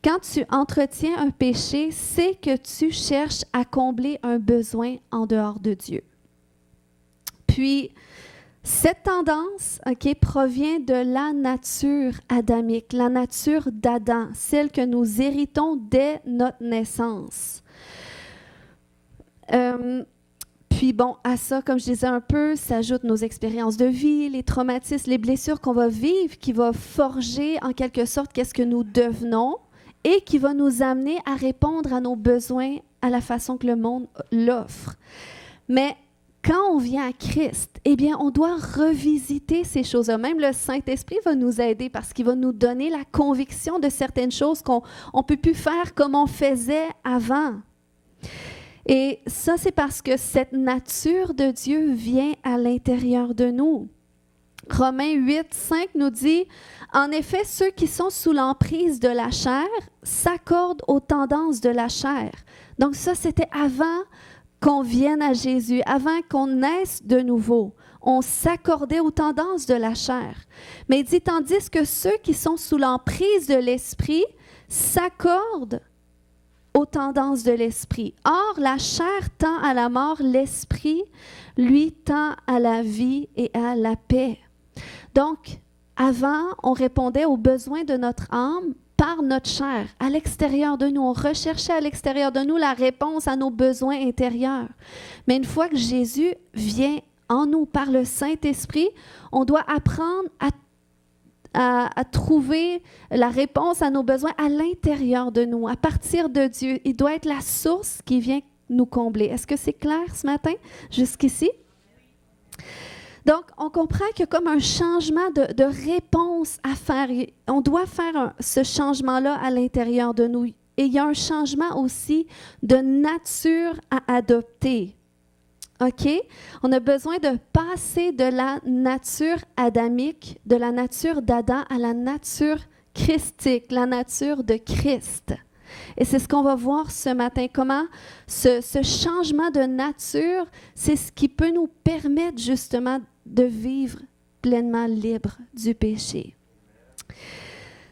quand tu entretiens un péché, c'est que tu cherches à combler un besoin en dehors de Dieu. Puis, cette tendance, provient de la nature adamique, la nature d'Adam, celle que nous héritons dès notre naissance. Puis bon, à ça, comme je disais un peu, s'ajoutent nos expériences de vie, les traumatismes, les blessures qu'on va vivre, qui vont forger en quelque sorte qu'est-ce que nous devenons et qui va nous amener à répondre à nos besoins à la façon que le monde l'offre. Mais quand on vient à Christ, eh bien, on doit revisiter ces choses-là. Même le Saint-Esprit va nous aider parce qu'il va nous donner la conviction de certaines choses qu'on ne peut plus faire comme on faisait avant. Et ça, c'est parce que cette nature de Dieu vient à l'intérieur de nous. Romains 8, 5 nous dit « En effet, ceux qui sont sous l'emprise de la chair s'accordent aux tendances de la chair. » Donc ça, c'était avant qu'on vienne à Jésus, avant qu'on naisse de nouveau. On s'accordait aux tendances de la chair. Mais il dit « Tandis que ceux qui sont sous l'emprise de l'esprit s'accordent aux tendances de l'esprit. Or, la chair tend à la mort, l'esprit, lui, tend à la vie et à la paix. » Donc, avant, on répondait aux besoins de notre âme par notre chair, à l'extérieur de nous. On recherchait à l'extérieur de nous la réponse à nos besoins intérieurs. Mais une fois que Jésus vient en nous par le Saint-Esprit, on doit apprendre à trouver la réponse à nos besoins à l'intérieur de nous, à partir de Dieu. Il doit être la source qui vient nous combler. Est-ce que c'est clair ce matin, jusqu'ici? Donc, on comprend qu'il y a comme un changement de réponse à faire. On doit faire ce changement-là à l'intérieur de nous. Et il y a un changement aussi de nature à adopter. OK? On a besoin de passer de la nature adamique, de la nature d'Adam à la nature christique, la nature de Christ. Et c'est ce qu'on va voir ce matin, comment ce changement de nature, c'est ce qui peut nous permettre justement de vivre pleinement libre du péché.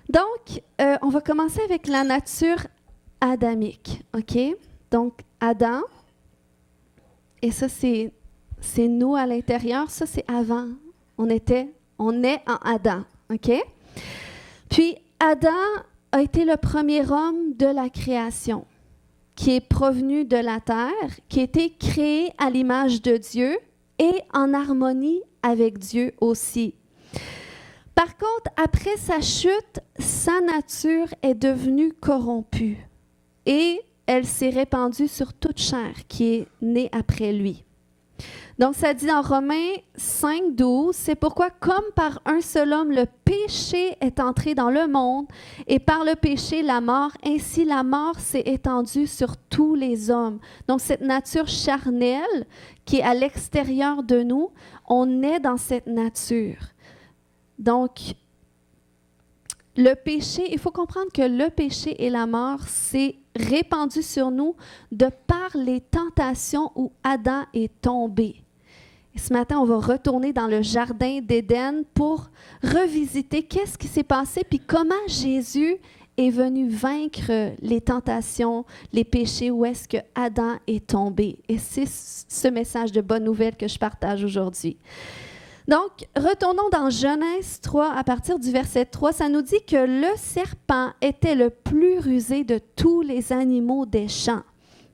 Donc, on va commencer avec la nature adamique. OK? Donc, Adam. Et ça, c'est nous à l'intérieur. Ça, c'est avant. On est en Adam. OK? Puis, Adam a été le premier homme de la création, qui est provenu de la terre, qui a été créé à l'image de Dieu et en harmonie avec Dieu aussi. Par contre, après sa chute, sa nature est devenue corrompue et elle s'est répandue sur toute chair qui est née après lui. Donc, ça dit dans Romains 5, 12, « C'est pourquoi, comme par un seul homme, le péché est entré dans le monde, et par le péché, la mort, ainsi la mort s'est étendue sur tous les hommes. » Donc, cette nature charnelle qui est à l'extérieur de nous, on est dans cette nature. Donc, le péché, il faut comprendre que le péché et la mort s'est répandu sur nous de par les tentations où Adam est tombé. Et ce matin, on va retourner dans le jardin d'Éden pour revisiter qu'est-ce qui s'est passé puis comment Jésus est venu vaincre les tentations, les péchés, où est-ce que Adam est tombé. Et c'est ce message de bonne nouvelle que je partage aujourd'hui. Donc, retournons dans Genèse 3, à partir du verset 3, ça nous dit que le serpent était le plus rusé de tous les animaux des champs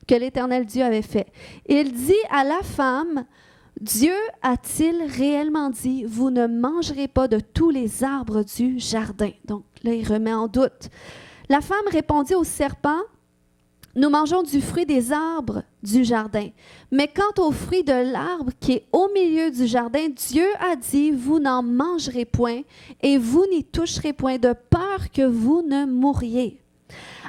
que l'Éternel Dieu avait fait. Il dit à la femme, « Dieu a-t-il réellement dit, vous ne mangerez pas de tous les arbres du jardin? » Donc là, il remet en doute. La femme répondit au serpent, « Nous mangeons du fruit des arbres du jardin. Mais quant au fruit de l'arbre qui est au milieu du jardin, Dieu a dit, vous n'en mangerez point et vous n'y toucherez point de peur que vous ne mouriez. »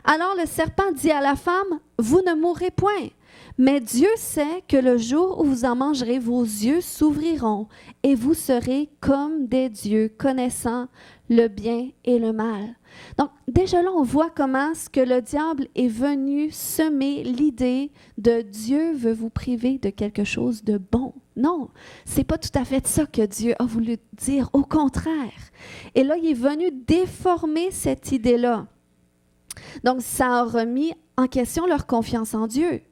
Alors le serpent dit à la femme, « Vous ne mourrez point. Mais Dieu sait que le jour où vous en mangerez, vos yeux s'ouvriront et vous serez comme des dieux, connaissant le bien et le mal. » Donc, déjà là, on voit comment ce que le diable est venu semer l'idée de Dieu veut vous priver de quelque chose de bon. Non, c'est pas tout à fait ça que Dieu a voulu dire, au contraire. Et là, il est venu déformer cette idée-là. Donc, ça a remis en question leur confiance en Dieu.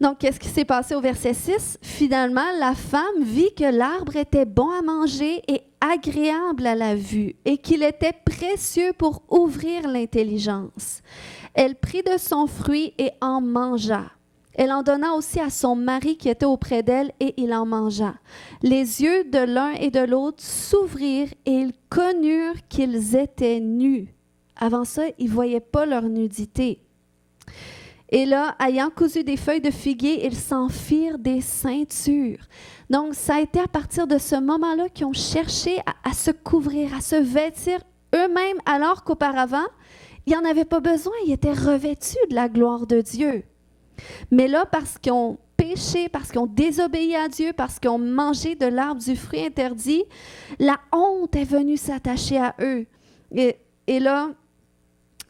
Donc, qu'est-ce qui s'est passé au verset 6? Finalement, la femme vit que l'arbre était bon à manger et agréable à la vue et qu'il était précieux pour ouvrir l'intelligence. Elle prit de son fruit et en mangea. Elle en donna aussi à son mari qui était auprès d'elle et il en mangea. Les yeux de l'un et de l'autre s'ouvrirent et ils connurent qu'ils étaient nus. Avant ça, ils ne voyaient pas leur nudité. Et là, ayant cousu des feuilles de figuier, ils s'en firent des ceintures. Donc, ça a été à partir de ce moment-là qu'ils ont cherché à se couvrir, à se vêtir eux-mêmes, alors qu'auparavant, ils n'en avaient pas besoin. Ils étaient revêtus de la gloire de Dieu. Mais là, parce qu'ils ont péché, parce qu'ils ont désobéi à Dieu, parce qu'ils ont mangé de l'arbre du fruit interdit, la honte est venue s'attacher à eux. Et là,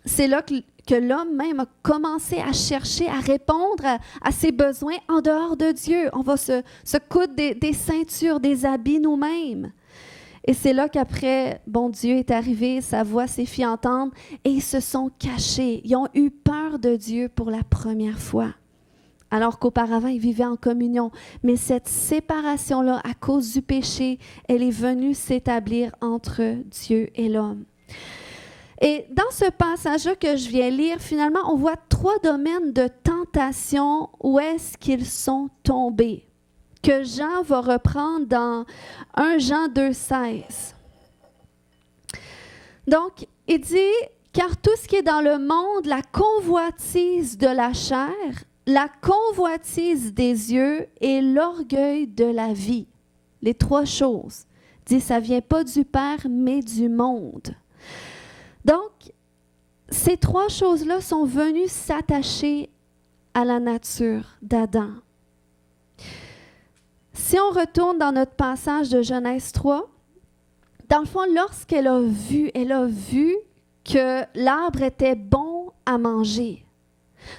c'est là que l'homme même a commencé à chercher à répondre à ses besoins en dehors de Dieu. On va se coudre des ceintures, des habits nous-mêmes. Et c'est là qu'après, bon, Dieu est arrivé, sa voix s'est fait entendre et ils se sont cachés. Ils ont eu peur de Dieu pour la première fois, alors qu'auparavant, ils vivaient en communion. Mais cette séparation-là, à cause du péché, elle est venue s'établir entre Dieu et l'homme. Et dans ce passage-là que je viens lire, finalement, on voit 3 domaines de tentation où est-ce qu'ils sont tombés, que Jean va reprendre dans 1 Jean 2,16. Donc, il dit, « Car tout ce qui est dans le monde, la convoitise de la chair, la convoitise des yeux et l'orgueil de la vie. » Les 3 choses. Il dit, ça ne vient pas du Père, mais du monde. Donc, ces 3 choses-là sont venues s'attacher à la nature d'Adam. Si on retourne dans notre passage de Genèse 3, dans le fond, lorsqu'elle a vu que l'arbre était bon à manger.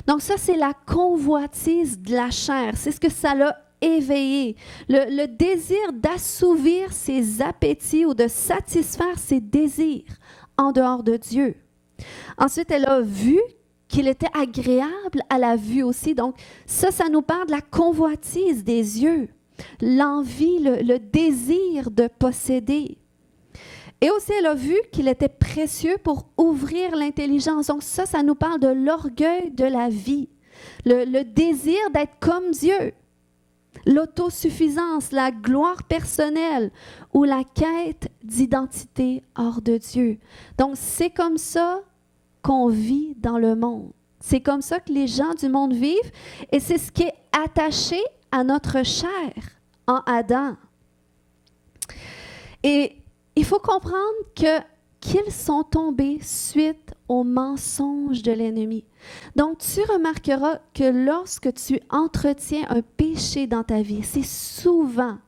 Donc ça, c'est la convoitise de la chair. C'est ce que ça l'a éveillé. Le désir d'assouvir ses appétits ou de satisfaire ses désirs en dehors de Dieu. Ensuite, elle a vu qu'il était agréable à la vue aussi. Donc ça nous parle de la convoitise des yeux, l'envie, le désir de posséder. Et aussi, elle a vu qu'il était précieux pour ouvrir l'intelligence. Donc ça nous parle de l'orgueil de la vie, le désir d'être comme Dieu, l'autosuffisance, la gloire personnelle ou la quête d'identité hors de Dieu. Donc c'est comme ça qu'on vit dans le monde. C'est comme ça que les gens du monde vivent et c'est ce qui est attaché à notre chair en Adam. Et il faut comprendre qu'ils sont tombés suite au mensonge de l'ennemi. Donc, tu remarqueras que lorsque tu entretiens un péché dans ta vie, c'est souvent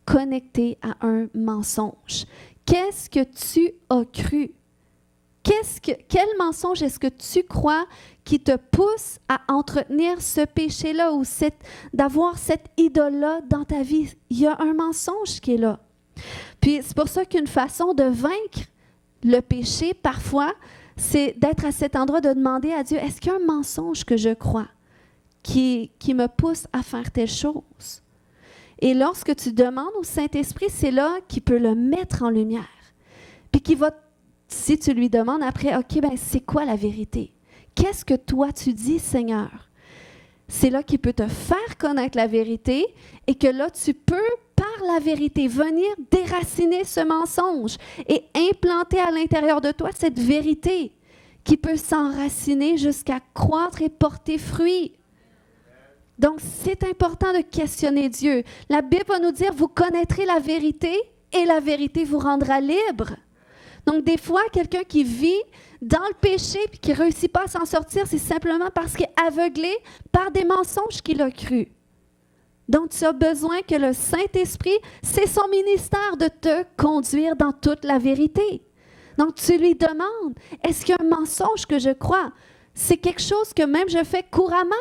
connecté à un mensonge. Qu'est-ce que tu as cru? Quel mensonge est-ce que tu crois qui te pousse à entretenir ce péché-là ou d'avoir cette idole-là dans ta vie? Il y a un mensonge qui est là. Puis c'est pour ça qu'une façon de vaincre le péché, parfois, c'est d'être à cet endroit de demander à Dieu, est-ce qu'il y a un mensonge que je crois qui me pousse à faire telle chose? Et lorsque tu demandes au Saint-Esprit, c'est là qu'il peut le mettre en lumière. Puis qu'il va, si tu lui demandes après, OK, ben c'est quoi la vérité? Qu'est-ce que toi tu dis, Seigneur? C'est là qu'il peut te faire connaître la vérité et que là, tu peux, par la vérité, venir déraciner ce mensonge et implanter à l'intérieur de toi cette vérité qui peut s'enraciner jusqu'à croître et porter fruit. Donc, c'est important de questionner Dieu. La Bible va nous dire, vous connaîtrez la vérité et la vérité vous rendra libre. Donc, des fois, quelqu'un qui vit dans le péché et qui ne réussit pas à s'en sortir, c'est simplement parce qu'il est aveuglé par des mensonges qu'il a crus. Donc, tu as besoin que le Saint-Esprit, c'est son ministère de te conduire dans toute la vérité. Donc, tu lui demandes, est-ce qu'il y a un mensonge que je crois? C'est quelque chose que même je fais couramment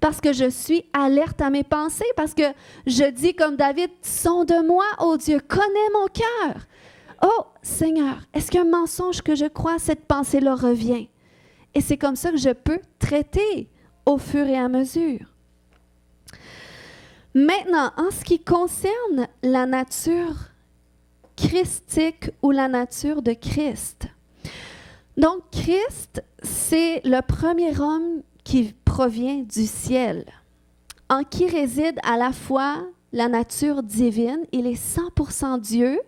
parce que je suis alerte à mes pensées, parce que je dis comme David, sonde-moi, ô Dieu, connais mon cœur. Oh, Seigneur, est-ce qu'il y a un mensonge que je crois? Cette pensée-là revient. et c'est comme ça que je peux traiter au fur et à mesure. Maintenant, en ce qui concerne la nature christique ou la nature de Christ. Donc, Christ, c'est le premier homme qui provient du ciel, en qui réside à la fois la nature divine, il est 100% Dieu,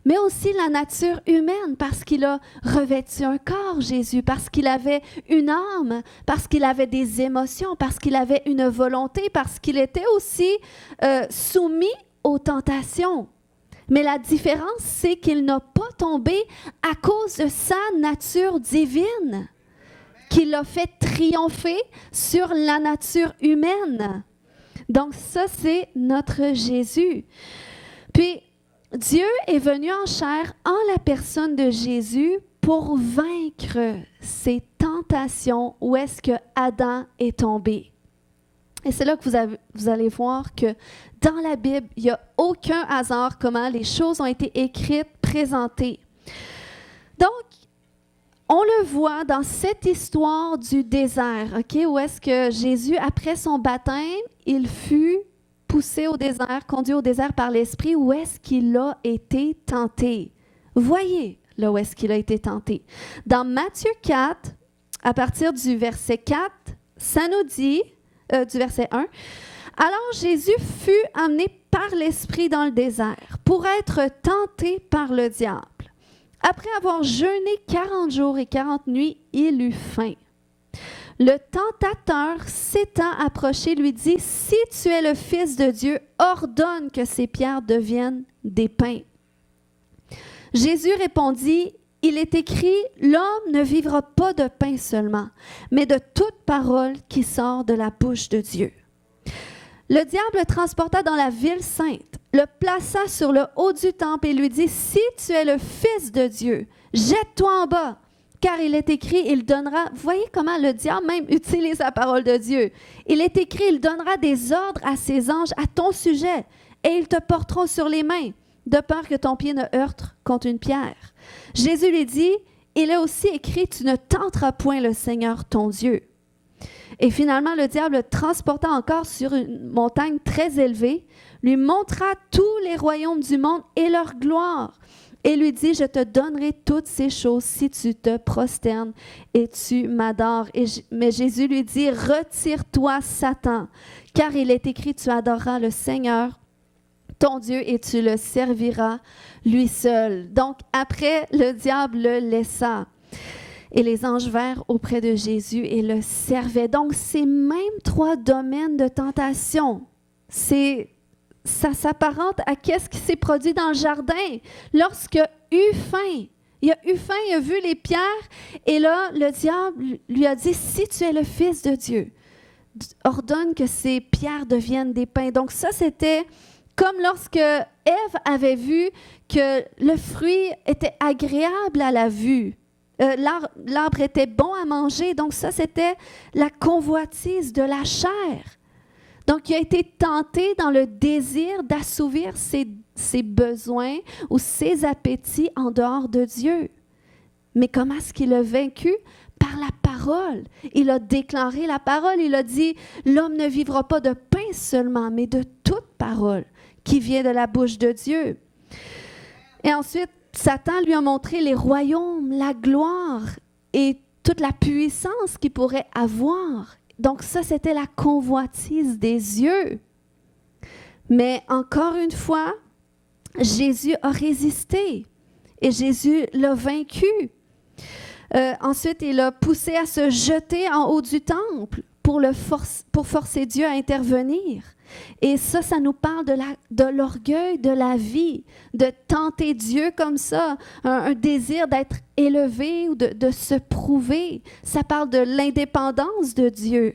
mais aussi la nature humaine, parce qu'il a revêtu un corps, Jésus, parce qu'il avait une âme, parce qu'il avait des émotions, parce qu'il avait une volonté, parce qu'il était aussi soumis aux tentations. Mais la différence, c'est qu'il n'a pas tombé à cause de sa nature divine, qui l'a fait triompher sur la nature humaine. Donc ça, c'est notre Jésus. Puis, Dieu est venu en chair en la personne de Jésus pour vaincre ces tentations où est-ce que Adam est tombé. Et c'est là que vous allez voir que dans la Bible, il n'y a aucun hasard comment les choses ont été écrites, présentées. Donc, on le voit dans cette histoire du désert, OK, où est-ce que Jésus, après son baptême, il fut poussé au désert, conduit au désert par l'Esprit, où est-ce qu'il a été tenté. Voyez là où est-ce qu'il a été tenté. Dans Matthieu 4, à partir du verset 4, ça nous dit, du verset 1, « Alors Jésus fut amené par l'Esprit dans le désert pour être tenté par le diable. Après avoir jeûné 40 jours et 40 nuits, il eut faim. Le tentateur, s'étant approché, lui dit, « Si tu es le Fils de Dieu, ordonne que ces pierres deviennent des pains. » Jésus répondit, « Il est écrit, l'homme ne vivra pas de pain seulement, mais de toute parole qui sort de la bouche de Dieu. » Le diable le transporta dans la ville sainte, le plaça sur le haut du temple et lui dit, « Si tu es le Fils de Dieu, jette-toi en bas. » Car il est écrit, il donnera, vous voyez comment le diable même utilise la parole de Dieu. Il est écrit, il donnera des ordres à ses anges à ton sujet et ils te porteront sur les mains, de peur que ton pied ne heurte contre une pierre. Jésus lui dit, il est aussi écrit, tu ne tenteras point le Seigneur ton Dieu. Et finalement, le diable le transporta encore sur une montagne très élevée, lui montra tous les royaumes du monde et leur gloire. Et lui dit, je te donnerai toutes ces choses si tu te prosternes et tu m'adores. Mais Jésus lui dit, retire-toi, Satan, car il est écrit, tu adoreras le Seigneur, ton Dieu, et tu le serviras lui seul. Donc, après, le diable le laissa. Et les anges vinrent auprès de Jésus et le servaient. Donc, ces mêmes 3 domaines de tentation, ça s'apparente à qu'est-ce qui s'est produit dans le jardin. Lorsque eut faim, il a eu faim, il a vu les pierres, et là, le diable lui a dit, si tu es le Fils de Dieu, ordonne que ces pierres deviennent des pains. Donc ça, c'était comme lorsque Ève avait vu que le fruit était agréable à la vue. L'arbre était bon à manger, donc ça, c'était la convoitise de la chair. Donc, il a été tenté dans le désir d'assouvir ses besoins ou ses appétits en dehors de Dieu. Mais comment est-ce qu'il a vaincu? Par la parole. Il a déclaré la parole. Il a dit, l'homme ne vivra pas de pain seulement, mais de toute parole qui vient de la bouche de Dieu. Et ensuite, Satan lui a montré les royaumes, la gloire et toute la puissance qu'il pourrait avoir. Donc ça, c'était la convoitise des yeux. Mais encore une fois, Jésus a résisté et Jésus l'a vaincu. Ensuite, il a poussé à se jeter en haut du temple pour forcer Dieu à intervenir. Et ça nous parle de l'orgueil de la vie, de tenter Dieu comme ça, un désir d'être élevé ou de se prouver. Ça parle de l'indépendance de Dieu.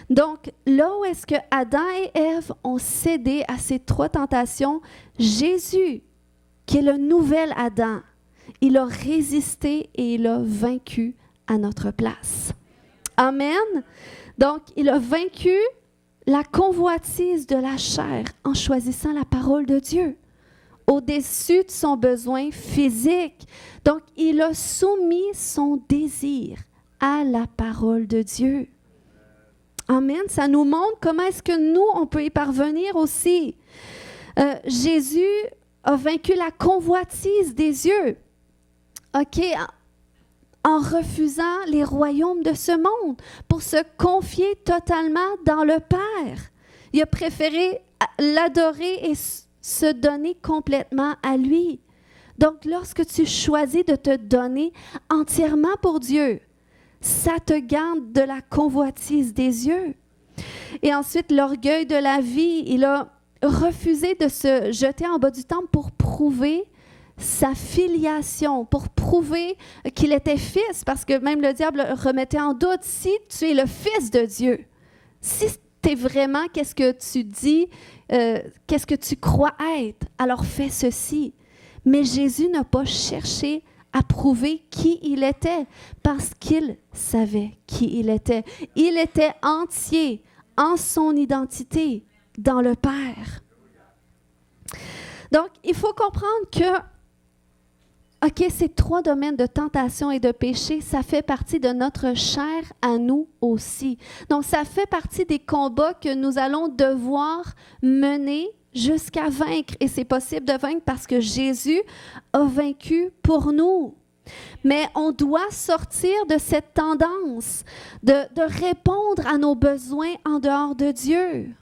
Donc, là où est-ce que Adam et Ève ont cédé à ces 3 tentations, Jésus, qui est le nouvel Adam, il a résisté et il a vaincu à notre place. Amen. Donc, il a vaincu la convoitise de la chair en choisissant la parole de Dieu au-dessus de son besoin physique. Donc, il a soumis son désir à la parole de Dieu. Amen. Ça nous montre comment est-ce que nous, on peut y parvenir aussi. Jésus a vaincu la convoitise des yeux. OK, en refusant les royaumes de ce monde pour se confier totalement dans le Père. Il a préféré l'adorer et se donner complètement à lui. Donc, lorsque tu choisis de te donner entièrement pour Dieu, ça te garde de la convoitise des yeux. Et ensuite, l'orgueil de la vie, il a refusé de se jeter en bas du temple pour prouver sa filiation, pour prouver qu'il était fils, parce que même le diable remettait en doute, si tu es le fils de Dieu, si tu es vraiment qu'est-ce que tu dis, qu'est-ce que tu crois être, alors fais ceci. Mais Jésus n'a pas cherché à prouver qui il était, parce qu'il savait qui il était. Il était entier en son identité dans le Père. Donc, il faut comprendre que OK, ces 3 domaines de tentation et de péché, ça fait partie de notre chair à nous aussi. Donc, ça fait partie des combats que nous allons devoir mener jusqu'à vaincre. Et c'est possible de vaincre parce que Jésus a vaincu pour nous. Mais on doit sortir de cette tendance de répondre à nos besoins en dehors de Dieu.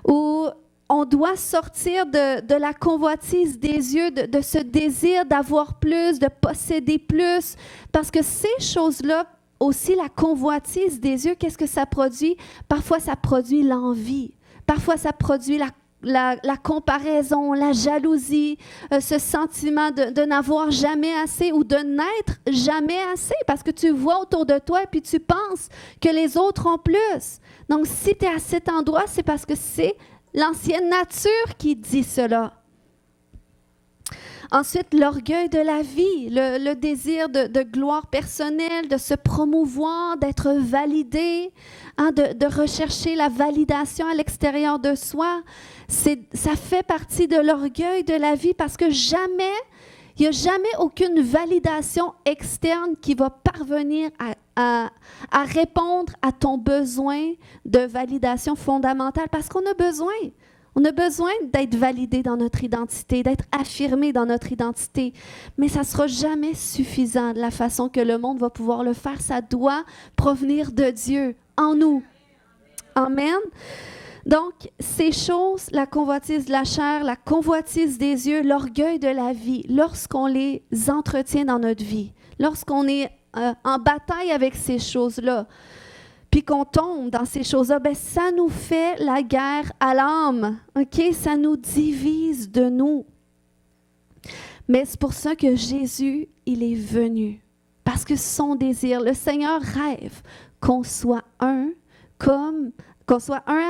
Ou on doit sortir de la convoitise des yeux, de ce désir d'avoir plus, de posséder plus, parce que ces choses-là, aussi la convoitise des yeux, qu'est-ce que ça produit? Parfois, ça produit l'envie. Parfois, ça produit la comparaison, la jalousie, ce sentiment de n'avoir jamais assez ou de n'être jamais assez, parce que tu vois autour de toi et puis tu penses que les autres ont plus. Donc, si tu es à cet endroit, c'est parce que c'est l'ancienne nature qui dit cela. Ensuite, l'orgueil de la vie, le désir de gloire personnelle, de se promouvoir, d'être validé, de rechercher la validation à l'extérieur de soi. Ça fait partie de l'orgueil de la vie parce que il n'y a jamais aucune validation externe qui va parvenir à répondre à ton besoin de validation fondamentale parce qu'on a besoin. On a besoin d'être validé dans notre identité, d'être affirmé dans notre identité. Mais ça ne sera jamais suffisant de la façon que le monde va pouvoir le faire. Ça doit provenir de Dieu, en nous. Amen. Donc, ces choses, la convoitise de la chair, la convoitise des yeux, l'orgueil de la vie, lorsqu'on les entretient dans notre vie, lorsqu'on est en bataille avec ces choses-là, puis qu'on tombe dans ces choses-là, ben ça nous fait la guerre à l'âme, OK? Ça nous divise de nous. Mais c'est pour ça que Jésus, il est venu, parce que son désir, le Seigneur rêve qu'on soit un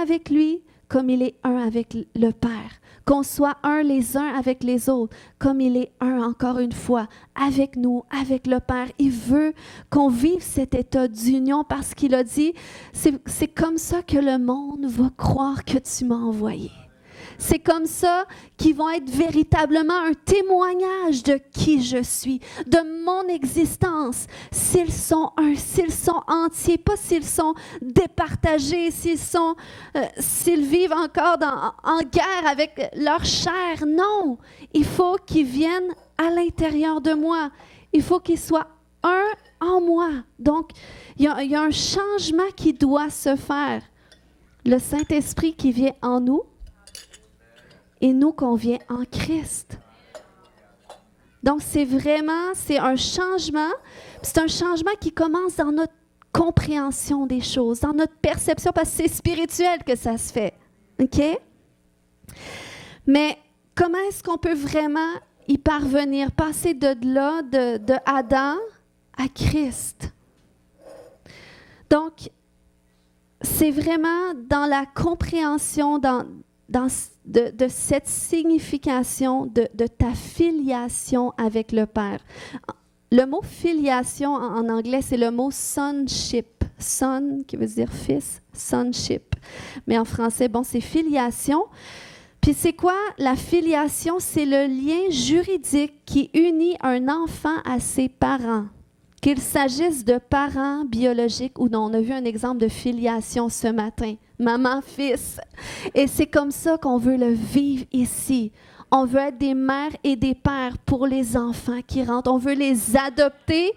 avec lui, comme il est un avec le Père. Qu'on soit un les uns avec les autres, comme il est un, encore une fois, avec nous, avec le Père. Il veut qu'on vive cet état d'union parce qu'il a dit, c'est comme ça que le monde va croire que tu m'as envoyé. C'est comme ça qu'ils vont être véritablement un témoignage de qui je suis, de mon existence. S'ils sont un, s'ils sont entiers, pas s'ils sont départagés, s'ils vivent encore en guerre avec leur chair. Non, il faut qu'ils viennent à l'intérieur de moi. Il faut qu'ils soient un en moi. Donc, il y a un changement qui doit se faire. Le Saint-Esprit qui vient en nous, et nous qu'on vient en Christ. Donc, c'est un changement. C'est un changement qui commence dans notre compréhension des choses, dans notre perception, parce que c'est spirituel que ça se fait. OK? Mais comment est-ce qu'on peut vraiment y parvenir, passer de là, de Adam à Christ? Donc, c'est vraiment dans la compréhension, de cette signification de ta filiation avec le Père. Le mot filiation en anglais, c'est le mot sonship. Son, qui veut dire fils, sonship. Mais en français, c'est filiation. Puis c'est quoi la filiation? C'est le lien juridique qui unit un enfant à ses parents. Qu'il s'agisse de parents biologiques ou non. On a vu un exemple de filiation ce matin. Maman, fils. Et c'est comme ça qu'on veut le vivre ici. On veut être des mères et des pères pour les enfants qui rentrent. On veut les adopter,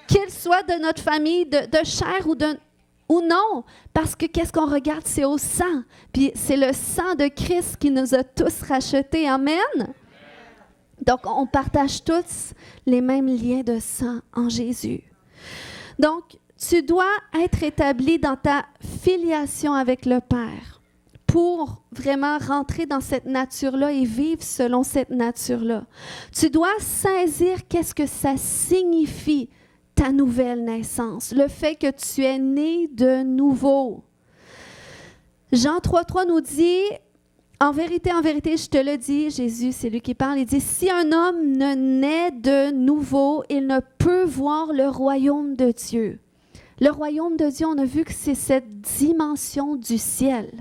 qu'ils soient de notre famille, de chair ou non. Parce que qu'est-ce qu'on regarde? C'est au sang. Puis c'est le sang de Christ qui nous a tous rachetés. Amen? Donc, on partage tous les mêmes liens de sang en Jésus. Donc, tu dois être établi dans ta filiation avec le Père pour vraiment rentrer dans cette nature-là et vivre selon cette nature-là. Tu dois saisir qu'est-ce que ça signifie, ta nouvelle naissance, le fait que tu es né de nouveau. Jean 3,3 nous dit... En vérité, je te le dis, Jésus, c'est lui qui parle, il dit, si un homme ne naît de nouveau, il ne peut voir le royaume de Dieu. Le royaume de Dieu, on a vu que c'est cette dimension du ciel,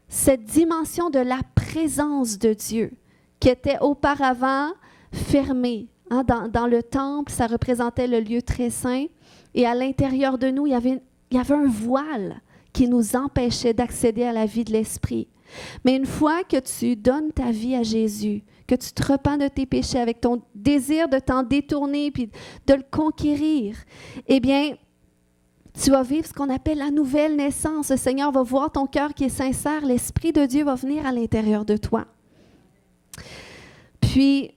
cette dimension de la présence de Dieu, qui était auparavant fermée. Hein, dans le temple, ça représentait le lieu très saint, et à l'intérieur de nous, il y avait un voile qui nous empêchait d'accéder à la vie de l'esprit. Mais une fois que tu donnes ta vie à Jésus, que tu te repens de tes péchés avec ton désir de t'en détourner puis de le conquérir, eh bien, tu vas vivre ce qu'on appelle la nouvelle naissance. Le Seigneur va voir ton cœur qui est sincère. L'Esprit de Dieu va venir à l'intérieur de toi. Puis,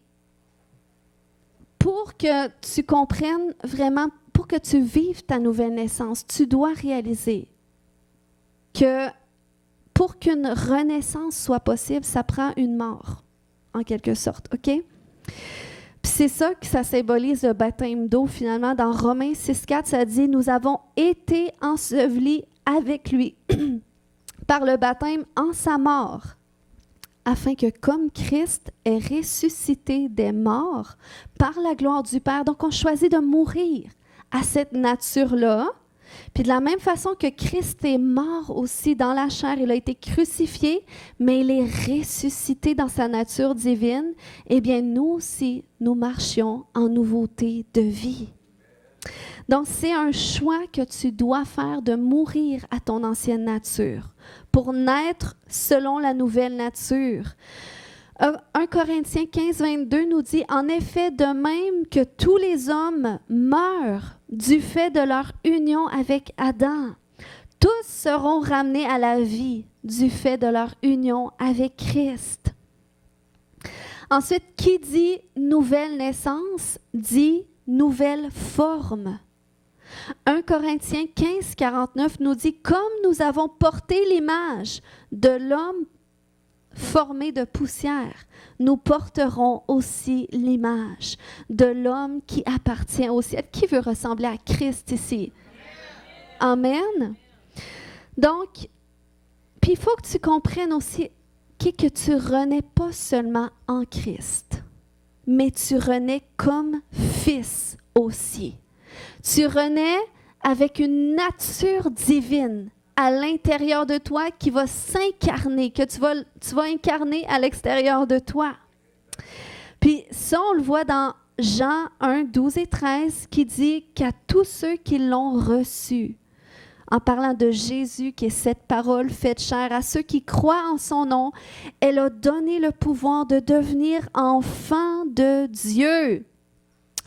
pour que tu comprennes vraiment, pour que tu vives ta nouvelle naissance, tu dois réaliser que pour qu'une renaissance soit possible, ça prend une mort, en quelque sorte, OK? Puis c'est ça que ça symbolise le baptême d'eau, finalement. Dans Romains 6,4, ça dit « Nous avons été ensevelis avec lui par le baptême en sa mort, afin que comme Christ est ressuscité des morts par la gloire du Père, donc on choisit de mourir à cette nature-là. Puis de la même façon que Christ est mort aussi dans la chair, il a été crucifié, mais il est ressuscité dans sa nature divine, eh bien nous aussi, nous marchions en nouveauté de vie. Donc c'est un choix que tu dois faire de mourir à ton ancienne nature pour naître selon la nouvelle nature. 1 Corinthiens 15, 22 nous dit « En effet, de même que tous les hommes meurent du fait de leur union avec Adam, tous seront ramenés à la vie du fait de leur union avec Christ. » Ensuite, qui dit nouvelle naissance, dit nouvelle forme. 1 Corinthiens 15, 49 nous dit « Comme nous avons porté l'image de l'homme formé de poussière, nous porterons aussi l'image de l'homme qui appartient au ciel. » Qui veut ressembler à Christ ici? Amen. Donc, puis il faut que tu comprennes aussi que tu renais pas seulement en Christ, mais tu renais comme fils aussi. Tu renais avec une nature divine à l'intérieur de toi qui va s'incarner, que tu vas incarner à l'extérieur de toi. Puis ça, on le voit dans Jean 1, 12 et 13, qui dit qu'à tous ceux qui l'ont reçu, en parlant de Jésus, qui est cette parole faite chair, à ceux qui croient en son nom, elle a donné le pouvoir de devenir enfants de Dieu,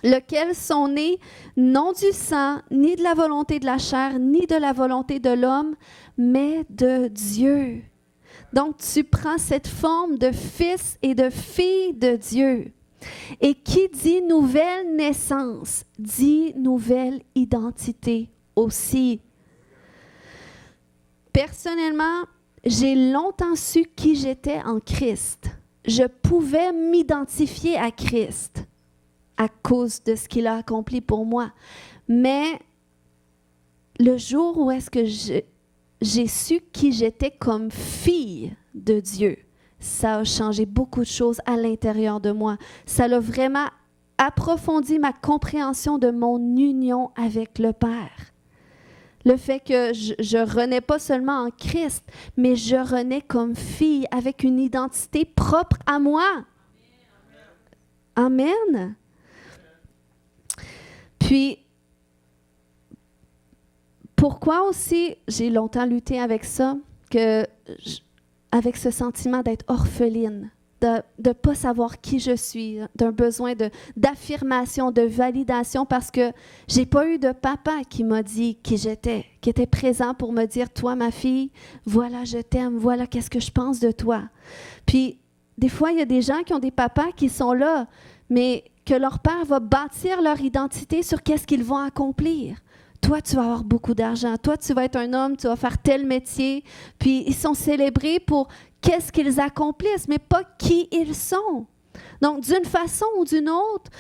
lesquels sont nés non du sang, ni de la volonté de la chair, ni de la volonté de l'homme, mais de Dieu. Donc, tu prends cette forme de fils et de fille de Dieu. Et qui dit nouvelle naissance, dit nouvelle identité aussi. Personnellement, j'ai longtemps su qui j'étais en Christ. Je pouvais m'identifier à Christ à cause de ce qu'il a accompli pour moi. Mais le jour où est-ce que j'ai su qui j'étais comme fille de Dieu, ça a changé beaucoup de choses à l'intérieur de moi. Ça a vraiment approfondi ma compréhension de mon union avec le Père. Le fait que je renais pas seulement en Christ, mais je renais comme fille avec une identité propre à moi. Amen. Puis, Pourquoi aussi j'ai longtemps lutté avec ça, avec ce sentiment d'être orpheline, de ne pas savoir qui je suis, d'un besoin d'affirmation, de validation, parce que j'ai pas eu de papa qui m'a dit qui j'étais, qui était présent pour me dire, toi ma fille, voilà je t'aime, voilà qu'est-ce que je pense de toi. Puis des fois, il y a des gens qui ont des papas qui sont là, mais que leur père va bâtir leur identité sur qu'est-ce qu'ils vont accomplir. Toi, tu vas avoir beaucoup d'argent. Toi, tu vas être un homme, tu vas faire tel métier. Puis, ils sont célébrés pour qu'est-ce qu'ils accomplissent, mais pas qui ils sont. Donc, d'une façon ou d'une autre,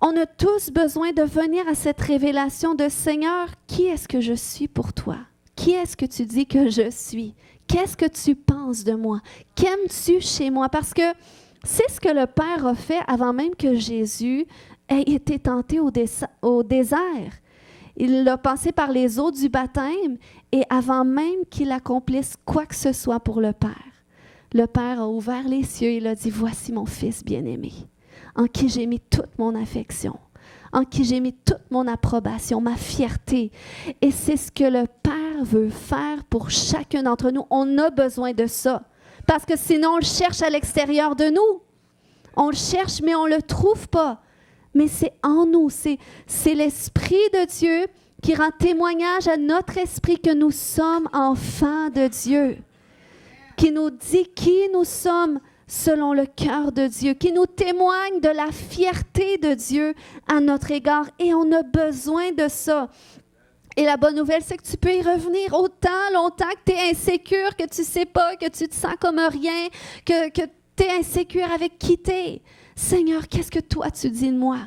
on a tous besoin de venir à cette révélation de Seigneur, qui est-ce que je suis pour toi? Qui est-ce que tu dis que je suis? Qu'est-ce que tu penses de moi? Qu'aimes-tu chez moi? Parce que c'est ce que le Père a fait avant même que Jésus ait été tenté au désert. Il l'a passé par les eaux du baptême et avant même qu'il accomplisse quoi que ce soit pour le Père, le Père a ouvert les cieux et il a dit « Voici mon Fils bien-aimé, en qui j'ai mis toute mon affection, en qui j'ai mis toute mon approbation, ma fierté. » Et c'est ce que le Père veut faire pour chacun d'entre nous. On a besoin de ça, parce que sinon on le cherche à l'extérieur de nous. On le cherche, mais on ne le trouve pas. Mais c'est en nous, c'est l'Esprit de Dieu qui rend témoignage à notre esprit que nous sommes enfants de Dieu, qui nous dit qui nous sommes selon le cœur de Dieu, qui nous témoigne de la fierté de Dieu à notre égard. Et on a besoin de ça. Et la bonne nouvelle, c'est que tu peux y revenir autant longtemps que tu es insécure, que tu ne sais pas, que tu te sens comme rien, que tu es insécure avec qui tu es. Seigneur, qu'est-ce que toi tu dis de moi?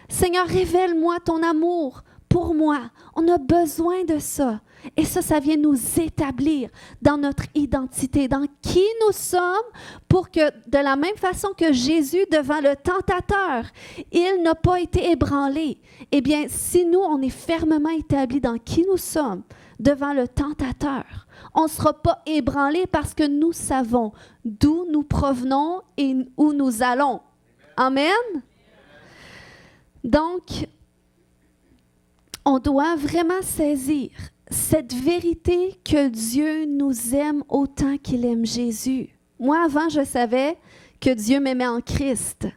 Seigneur, révèle-moi ton amour pour moi. On a besoin de ça. Et ça vient nous établir dans notre identité, dans qui nous sommes, pour que de la même façon que Jésus devant le tentateur, il n'a pas été ébranlé. Eh bien, si nous, on est fermement établis dans qui nous sommes devant le tentateur, on ne sera pas ébranlé parce que nous savons d'où nous provenons et où nous allons. Amen. Donc, on doit vraiment saisir cette vérité que Dieu nous aime autant qu'il aime Jésus. Moi, avant, je savais que Dieu m'aimait en Christ.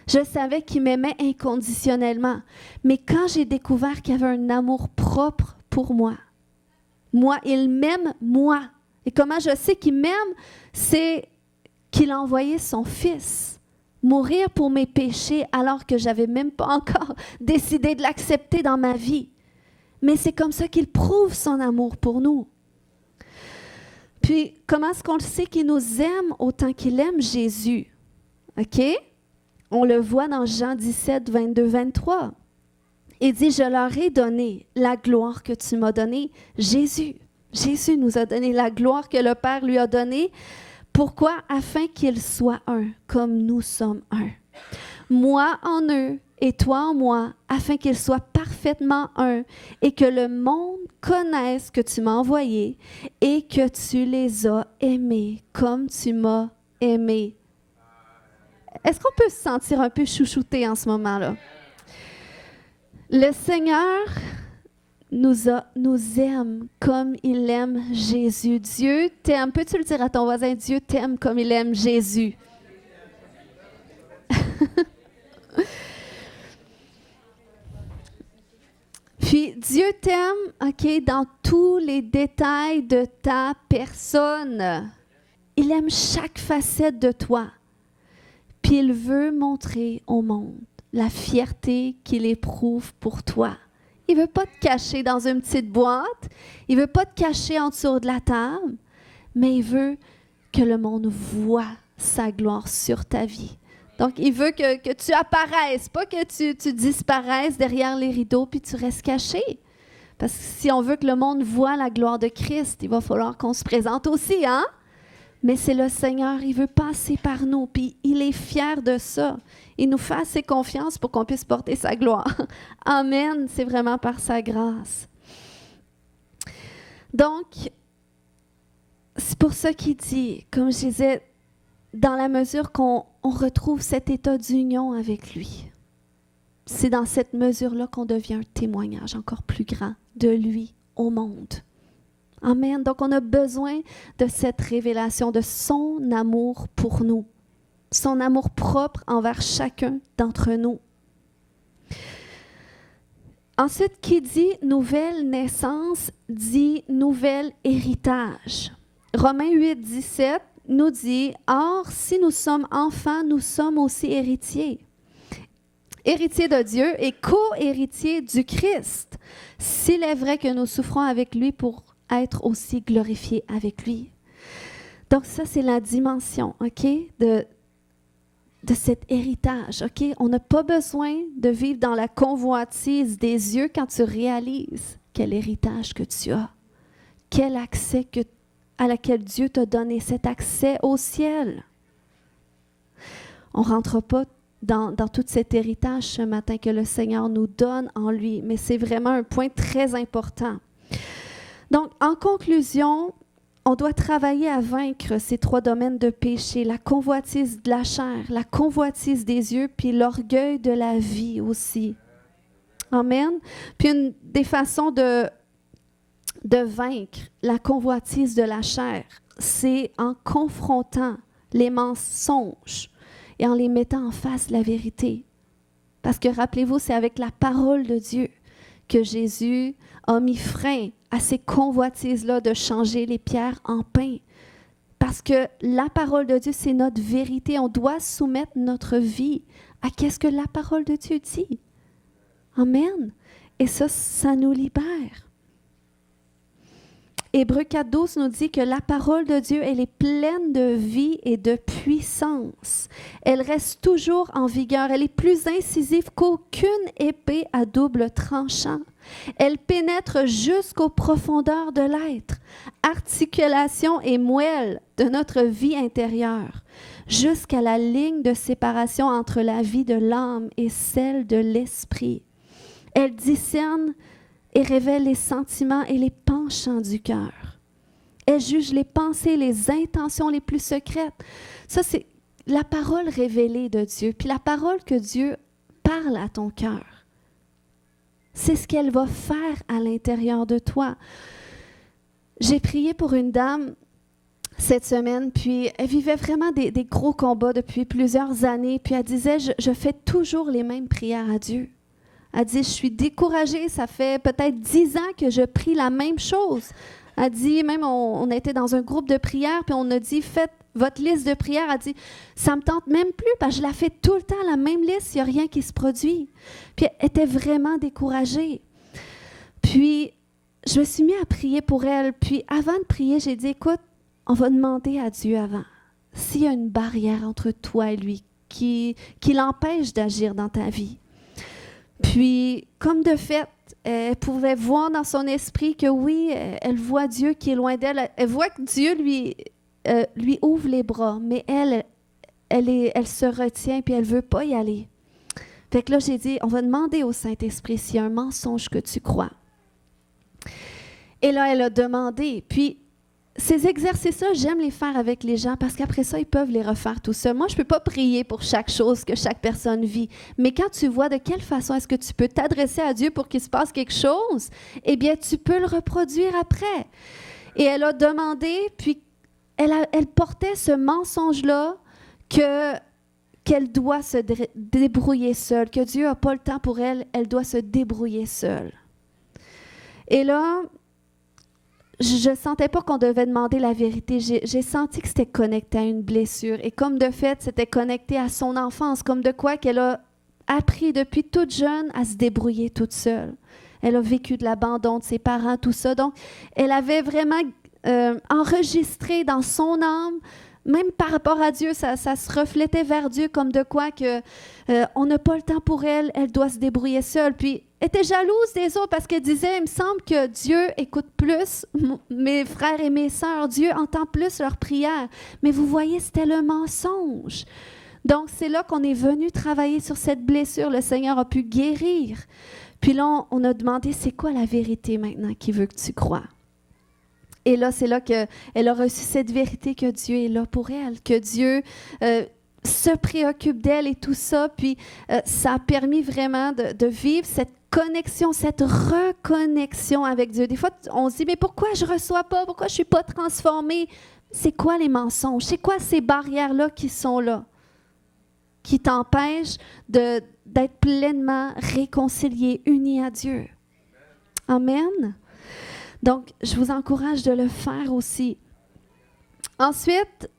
Je savais qu'il m'aimait inconditionnellement. Mais quand j'ai découvert qu'il y avait un amour propre pour moi, il m'aime moi. Et comment je sais qu'il m'aime? C'est qu'il a envoyé son Fils mourir pour mes péchés alors que je n'avais même pas encore décidé de l'accepter dans ma vie. Mais c'est comme ça qu'il prouve son amour pour nous. Puis, comment est-ce qu'on le sait qu'il nous aime autant qu'il aime Jésus? OK? On le voit dans Jean 17, 22, 23. Il dit, « Je leur ai donné la gloire que tu m'as donnée. » Jésus nous a donné la gloire que le Père lui a donnée. Pourquoi? Afin qu'ils soient un, comme nous sommes un. Moi en eux et toi en moi, afin qu'ils soient parfaitement un, et que le monde connaisse que tu m'as envoyé et que tu les as aimés comme tu m'as aimé. Est-ce qu'on peut se sentir un peu chouchouté en ce moment-là? Le Seigneur nous aime comme il aime Jésus. Dieu t'aime. Peux-tu le dire à ton voisin? Dieu t'aime comme il aime Jésus. Puis Dieu t'aime, OK, dans tous les détails de ta personne. Il aime chaque facette de toi. Puis il veut montrer au monde la fierté qu'il éprouve pour toi. Il ne veut pas te cacher dans une petite boîte. Il ne veut pas te cacher en dessous de la table. Mais il veut que le monde voit sa gloire sur ta vie. Donc, il veut que tu apparaisses, pas que tu disparaisses derrière les rideaux puis tu restes caché. Parce que si on veut que le monde voit la gloire de Christ, il va falloir qu'on se présente aussi, hein? Mais c'est le Seigneur, il veut passer par nous, puis il est fier de ça. Il nous fait assez confiance pour qu'on puisse porter sa gloire. Amen, c'est vraiment par sa grâce. Donc, c'est pour ça qu'il dit, comme je disais, dans la mesure qu'on retrouve cet état d'union avec lui, c'est dans cette mesure-là qu'on devient un témoignage encore plus grand de lui au monde. Amen. Donc, on a besoin de cette révélation, de son amour pour nous, son amour propre envers chacun d'entre nous. Ensuite, qui dit nouvelle naissance, dit nouvel héritage. Romains 8, 17 nous dit « Or, si nous sommes enfants, nous sommes aussi héritiers. Héritiers de Dieu et co-héritiers du Christ, s'il est vrai que nous souffrons avec lui pour être aussi glorifiés avec lui. » Donc ça, c'est la dimension, OK, de cet héritage, OK? On n'a pas besoin de vivre dans la convoitise des yeux quand tu réalises quel héritage que tu as, quel accès à laquelle Dieu t'a donné, cet accès au ciel. On ne rentre pas dans tout cet héritage ce matin que le Seigneur nous donne en lui, mais c'est vraiment un point très important. Donc, en conclusion, on doit travailler à vaincre ces 3 domaines de péché, la convoitise de la chair, la convoitise des yeux, puis l'orgueil de la vie aussi. Amen. Puis une des façons de vaincre la convoitise de la chair, c'est en confrontant les mensonges et en les mettant en face de la vérité. Parce que rappelez-vous, c'est avec la parole de Dieu que Jésus a mis frein à ces convoitises-là de changer les pierres en pain. Parce que la parole de Dieu, c'est notre vérité. On doit soumettre notre vie à qu'est-ce que la parole de Dieu dit. Amen. Et ça nous libère. Hébreux 4.12 nous dit que la parole de Dieu, elle est pleine de vie et de puissance. Elle reste toujours en vigueur. Elle est plus incisive qu'aucune épée à double tranchant. Elle pénètre jusqu'aux profondeurs de l'être, articulation et moelle de notre vie intérieure, jusqu'à la ligne de séparation entre la vie de l'âme et celle de l'esprit. Elle discerne et révèle les sentiments et les penchants du cœur. Elle juge les pensées, les intentions les plus secrètes. Ça, c'est la parole révélée de Dieu, puis la parole que Dieu parle à ton cœur. C'est ce qu'elle va faire à l'intérieur de toi. J'ai prié pour une dame cette semaine, puis elle vivait vraiment des gros combats depuis plusieurs années, puis elle disait, je fais toujours les mêmes prières à Dieu. Elle dit, je suis découragée, ça fait peut-être 10 ans que je prie la même chose. Elle dit, même on était dans un groupe de prière, puis on a dit, faites votre liste de prières. Elle dit, ça ne me tente même plus, parce que je la fais tout le temps, la même liste, il n'y a rien qui se produit. Puis elle était vraiment découragée. Puis, je me suis mis à prier pour elle. Puis, avant de prier, j'ai dit, écoute, on va demander à Dieu avant, s'il y a une barrière entre toi et lui qui l'empêche d'agir dans ta vie. Puis, comme de fait, elle pouvait voir dans son esprit que oui, elle voit Dieu qui est loin d'elle. Elle voit que Dieu lui ouvre les bras, mais elle se retient puis elle ne veut pas y aller. Fait que là, j'ai dit, on va demander au Saint-Esprit s'il y a un mensonge que tu crois. Et là, elle a demandé. Puis, ces exercices-là, j'aime les faire avec les gens parce qu'après ça, ils peuvent les refaire tout seuls. Moi, je ne peux pas prier pour chaque chose que chaque personne vit. Mais quand tu vois de quelle façon est-ce que tu peux t'adresser à Dieu pour qu'il se passe quelque chose, eh bien, tu peux le reproduire après. Et elle a demandé, puis elle portait ce mensonge-là qu'elle doit se débrouiller seule, que Dieu n'a pas le temps pour elle, elle doit se débrouiller seule. Et là, je ne sentais pas qu'on devait demander la vérité. J'ai senti que c'était connecté à une blessure. Et comme de fait, c'était connecté à son enfance, comme de quoi qu'elle a appris depuis toute jeune à se débrouiller toute seule. Elle a vécu de l'abandon de ses parents, tout ça. Donc, elle avait vraiment enregistré dans son âme, même par rapport à Dieu, ça se reflétait vers Dieu comme de quoi que on n'a pas le temps pour elle, elle doit se débrouiller seule. Puis, elle était jalouse des autres parce qu'elle disait, il me semble que Dieu écoute plus mes frères et mes sœurs, Dieu entend plus leurs prières. Mais vous voyez, c'était le mensonge. Donc, c'est là qu'on est venu travailler sur cette blessure. Le Seigneur a pu guérir. Puis là, on a demandé, c'est quoi la vérité maintenant qui veut que tu crois? Et là, c'est là qu'elle a reçu cette vérité que Dieu est là pour elle, que Dieu se préoccupe d'elle et tout ça. Puis, ça a permis vraiment de vivre cette connexion, cette reconnexion avec Dieu. Des fois, on se dit, mais pourquoi je ne reçois pas? Pourquoi je ne suis pas transformée? C'est quoi les mensonges? C'est quoi ces barrières-là qui sont là? Qui t'empêchent d'être pleinement réconcilié, uni à Dieu. Amen. Donc, je vous encourage de le faire aussi. Ensuite,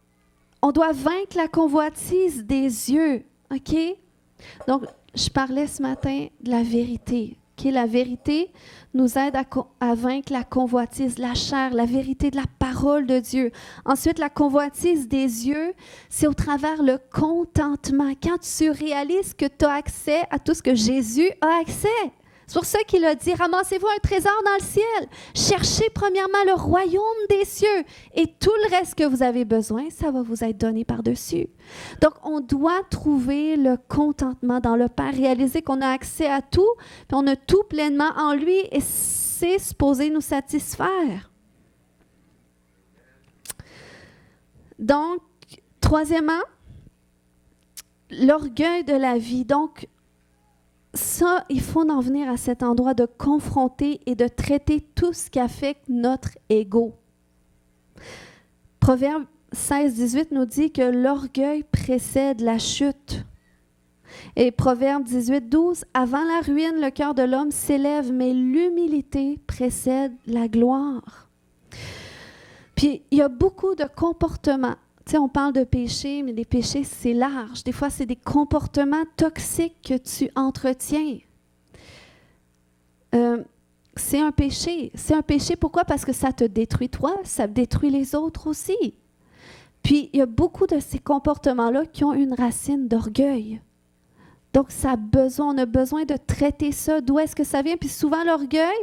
on doit vaincre la convoitise des yeux. OK? Donc, je parlais ce matin de la vérité. Okay? La vérité nous aide à vaincre la convoitise, la chair, la vérité de la parole de Dieu. Ensuite, la convoitise des yeux, c'est au travers le contentement. Quand tu réalises que tu as accès à tout ce que Jésus a accès. C'est pour ça qu'il a dit, ramassez-vous un trésor dans le ciel. Cherchez premièrement le royaume des cieux. Et tout le reste que vous avez besoin, ça va vous être donné par-dessus. Donc, on doit trouver le contentement dans le Père, réaliser qu'on a accès à tout, puis on a tout pleinement en lui et c'est supposé nous satisfaire. Donc, troisièmement, l'orgueil de la vie. Donc, ça, il faut en venir à cet endroit de confronter et de traiter tout ce qui affecte notre ego. Proverbe 16-18 nous dit que l'orgueil précède la chute. Et Proverbe 18-12, avant la ruine, le cœur de l'homme s'élève, mais l'humilité précède la gloire. Puis, il y a beaucoup de comportements. Tu sais, on parle de péché, mais les péchés, c'est large. Des fois, c'est des comportements toxiques que tu entretiens. C'est un péché. C'est un péché, pourquoi? Parce que ça te détruit toi, ça détruit les autres aussi. Puis, il y a beaucoup de ces comportements-là qui ont une racine d'orgueil. Donc, on a besoin de traiter ça. D'où est-ce que ça vient? Puis souvent, l'orgueil,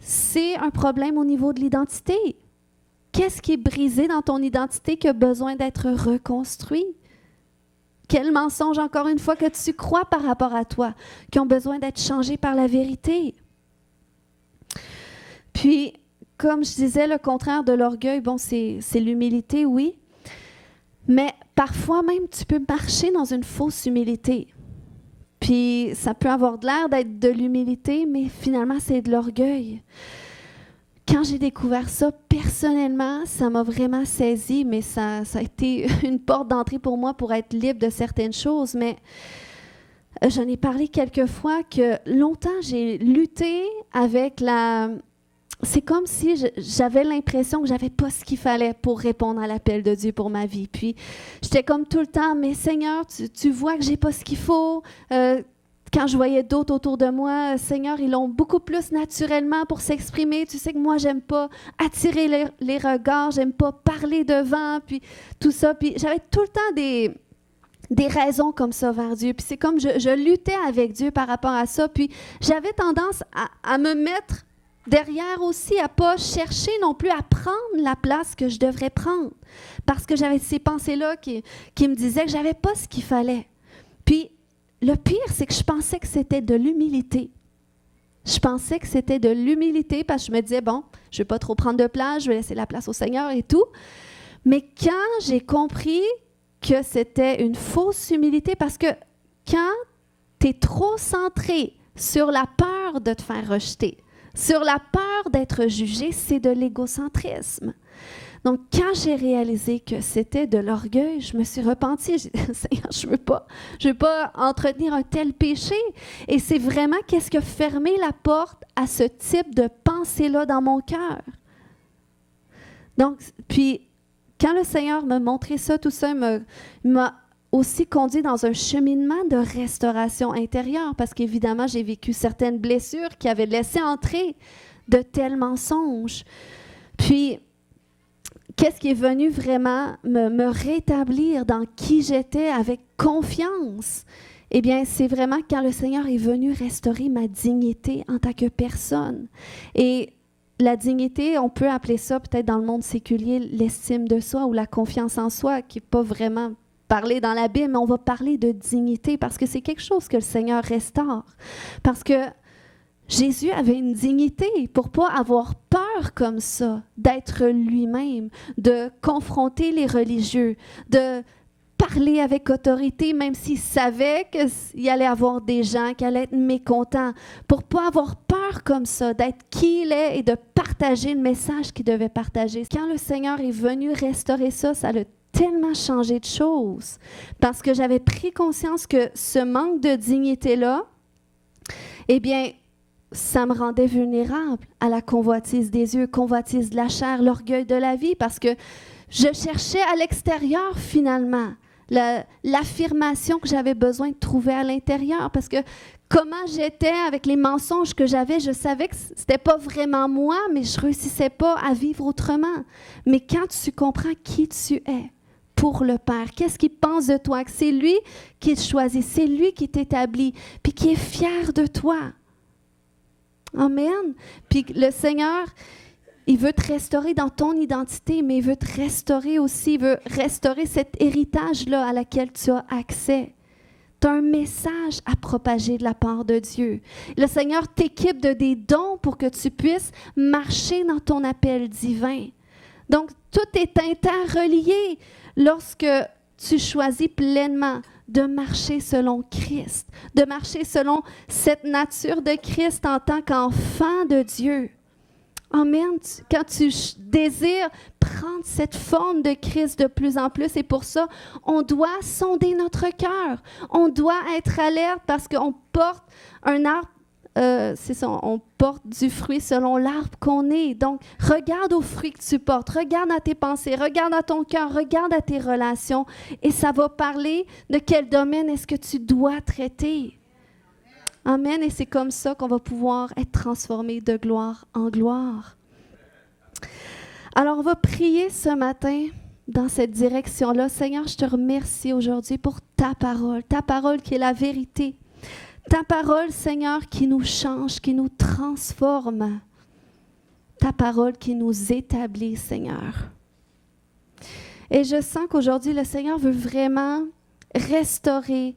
c'est un problème au niveau de l'identité. Qu'est-ce qui est brisé dans ton identité qui a besoin d'être reconstruit? Quel mensonge, encore une fois, que tu crois par rapport à toi, qui ont besoin d'être changés par la vérité? Puis, comme je disais, le contraire de l'orgueil, bon, c'est l'humilité, oui. Mais parfois même, tu peux marcher dans une fausse humilité. Puis, ça peut avoir de l'air d'être de l'humilité, mais finalement, c'est de l'orgueil. Quand j'ai découvert ça, personnellement, ça m'a vraiment saisi, mais ça a été une porte d'entrée pour moi pour être libre de certaines choses. Mais j'en ai parlé quelques fois que longtemps, j'ai lutté avec la... C'est comme si j'avais l'impression que je n'avais pas ce qu'il fallait pour répondre à l'appel de Dieu pour ma vie. Puis, j'étais comme tout le temps, mais Seigneur, tu vois que je n'ai pas ce qu'il faut. Quand je voyais d'autres autour de moi, Seigneur, ils l'ont beaucoup plus naturellement pour s'exprimer. Tu sais que moi, j'aime pas attirer les regards, j'aime pas parler devant, puis tout ça. Puis j'avais tout le temps des raisons comme ça vers Dieu. Puis c'est comme je luttais avec Dieu par rapport à ça. Puis j'avais tendance à me mettre derrière aussi, à pas chercher non plus à prendre la place que je devrais prendre. Parce que j'avais ces pensées-là qui me disaient que j'avais pas ce qu'il fallait. Puis le pire, c'est que je pensais que c'était de l'humilité. Je pensais que c'était de l'humilité parce que je me disais, bon, je ne vais pas trop prendre de place, je vais laisser la place au Seigneur et tout. Mais quand j'ai compris que c'était une fausse humilité, parce que quand tu es trop centré sur la peur de te faire rejeter, sur la peur d'être jugé, c'est de l'égocentrisme. Donc, quand j'ai réalisé que c'était de l'orgueil, je me suis repentie. J'ai dit, Seigneur, je veux pas entretenir un tel péché. Et c'est vraiment qu'est-ce qui a fermé la porte à ce type de pensée-là dans mon cœur. Donc, puis, quand le Seigneur m'a montré ça, tout ça, il m'a aussi conduit dans un cheminement de restauration intérieure, parce qu'évidemment, j'ai vécu certaines blessures qui avaient laissé entrer de tels mensonges. Puis, qu'est-ce qui est venu vraiment me rétablir dans qui j'étais avec confiance? Eh bien, c'est vraiment quand le Seigneur est venu restaurer ma dignité en tant que personne. Et la dignité, on peut appeler ça peut-être dans le monde séculier l'estime de soi ou la confiance en soi, qui n'est pas vraiment parlé dans la Bible, mais on va parler de dignité parce que c'est quelque chose que le Seigneur restaure. Parce que Jésus avait une dignité pour ne pas avoir peur comme ça, d'être lui-même, de confronter les religieux, de parler avec autorité, même s'il savait qu'il allait avoir des gens qui allaient être mécontents, pour ne pas avoir peur comme ça, d'être qui il est et de partager le message qu'il devait partager. Quand le Seigneur est venu restaurer ça, ça l'a tellement changé de choses, parce que j'avais pris conscience que ce manque de dignité-là, eh bien, ça me rendait vulnérable à la convoitise des yeux, convoitise de la chair, l'orgueil de la vie, parce que je cherchais à l'extérieur finalement l'affirmation que j'avais besoin de trouver à l'intérieur, parce que comment j'étais avec les mensonges que j'avais, je savais que c'était pas vraiment moi, mais je réussissais pas à vivre autrement. Mais quand tu comprends qui tu es pour le Père, qu'est-ce qu'il pense de toi, que c'est lui qui te choisit, c'est lui qui t'établit, puis qui est fier de toi. Amen. Puis le Seigneur, il veut te restaurer dans ton identité, mais il veut te restaurer aussi, il veut restaurer cet héritage-là à laquelle tu as accès. Tu as un message à propager de la part de Dieu. Le Seigneur t'équipe de des dons pour que tu puisses marcher dans ton appel divin. Donc, tout est interrelié lorsque tu choisis pleinement de marcher selon Christ, de marcher selon cette nature de Christ en tant qu'enfant de Dieu. Amen. Quand tu désires prendre cette forme de Christ de plus en plus, et pour ça, on doit sonder notre cœur. On doit être alerte parce qu'on porte un arbre, c'est ça, on porte du fruit selon l'arbre qu'on est. Donc, regarde aux fruits que tu portes, regarde à tes pensées, regarde à ton cœur, regarde à tes relations, et ça va parler de quel domaine est-ce que tu dois traiter. Amen. Et c'est comme ça qu'on va pouvoir être transformé de gloire en gloire. Alors, on va prier ce matin dans cette direction-là. Seigneur, je te remercie aujourd'hui pour ta parole qui est la vérité. Ta parole, Seigneur, qui nous change, qui nous transforme. Ta parole qui nous établit, Seigneur. Et je sens qu'aujourd'hui, le Seigneur veut vraiment restaurer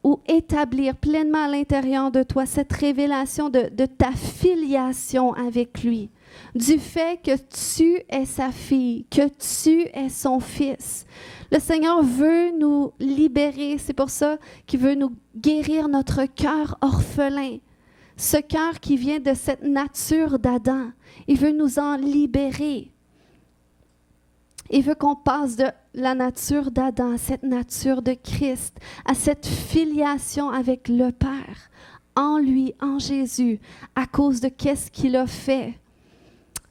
ou établir pleinement à l'intérieur de toi cette révélation de ta filiation avec lui, du fait que tu es sa fille, que tu es son fils. Le Seigneur veut nous libérer, c'est pour ça qu'il veut nous guérir notre cœur orphelin, ce cœur qui vient de cette nature d'Adam. Il veut nous en libérer. Il veut qu'on passe de la nature d'Adam à cette nature de Christ, à cette filiation avec le Père, en lui, en Jésus, à cause de qu'est-ce qu'il a fait.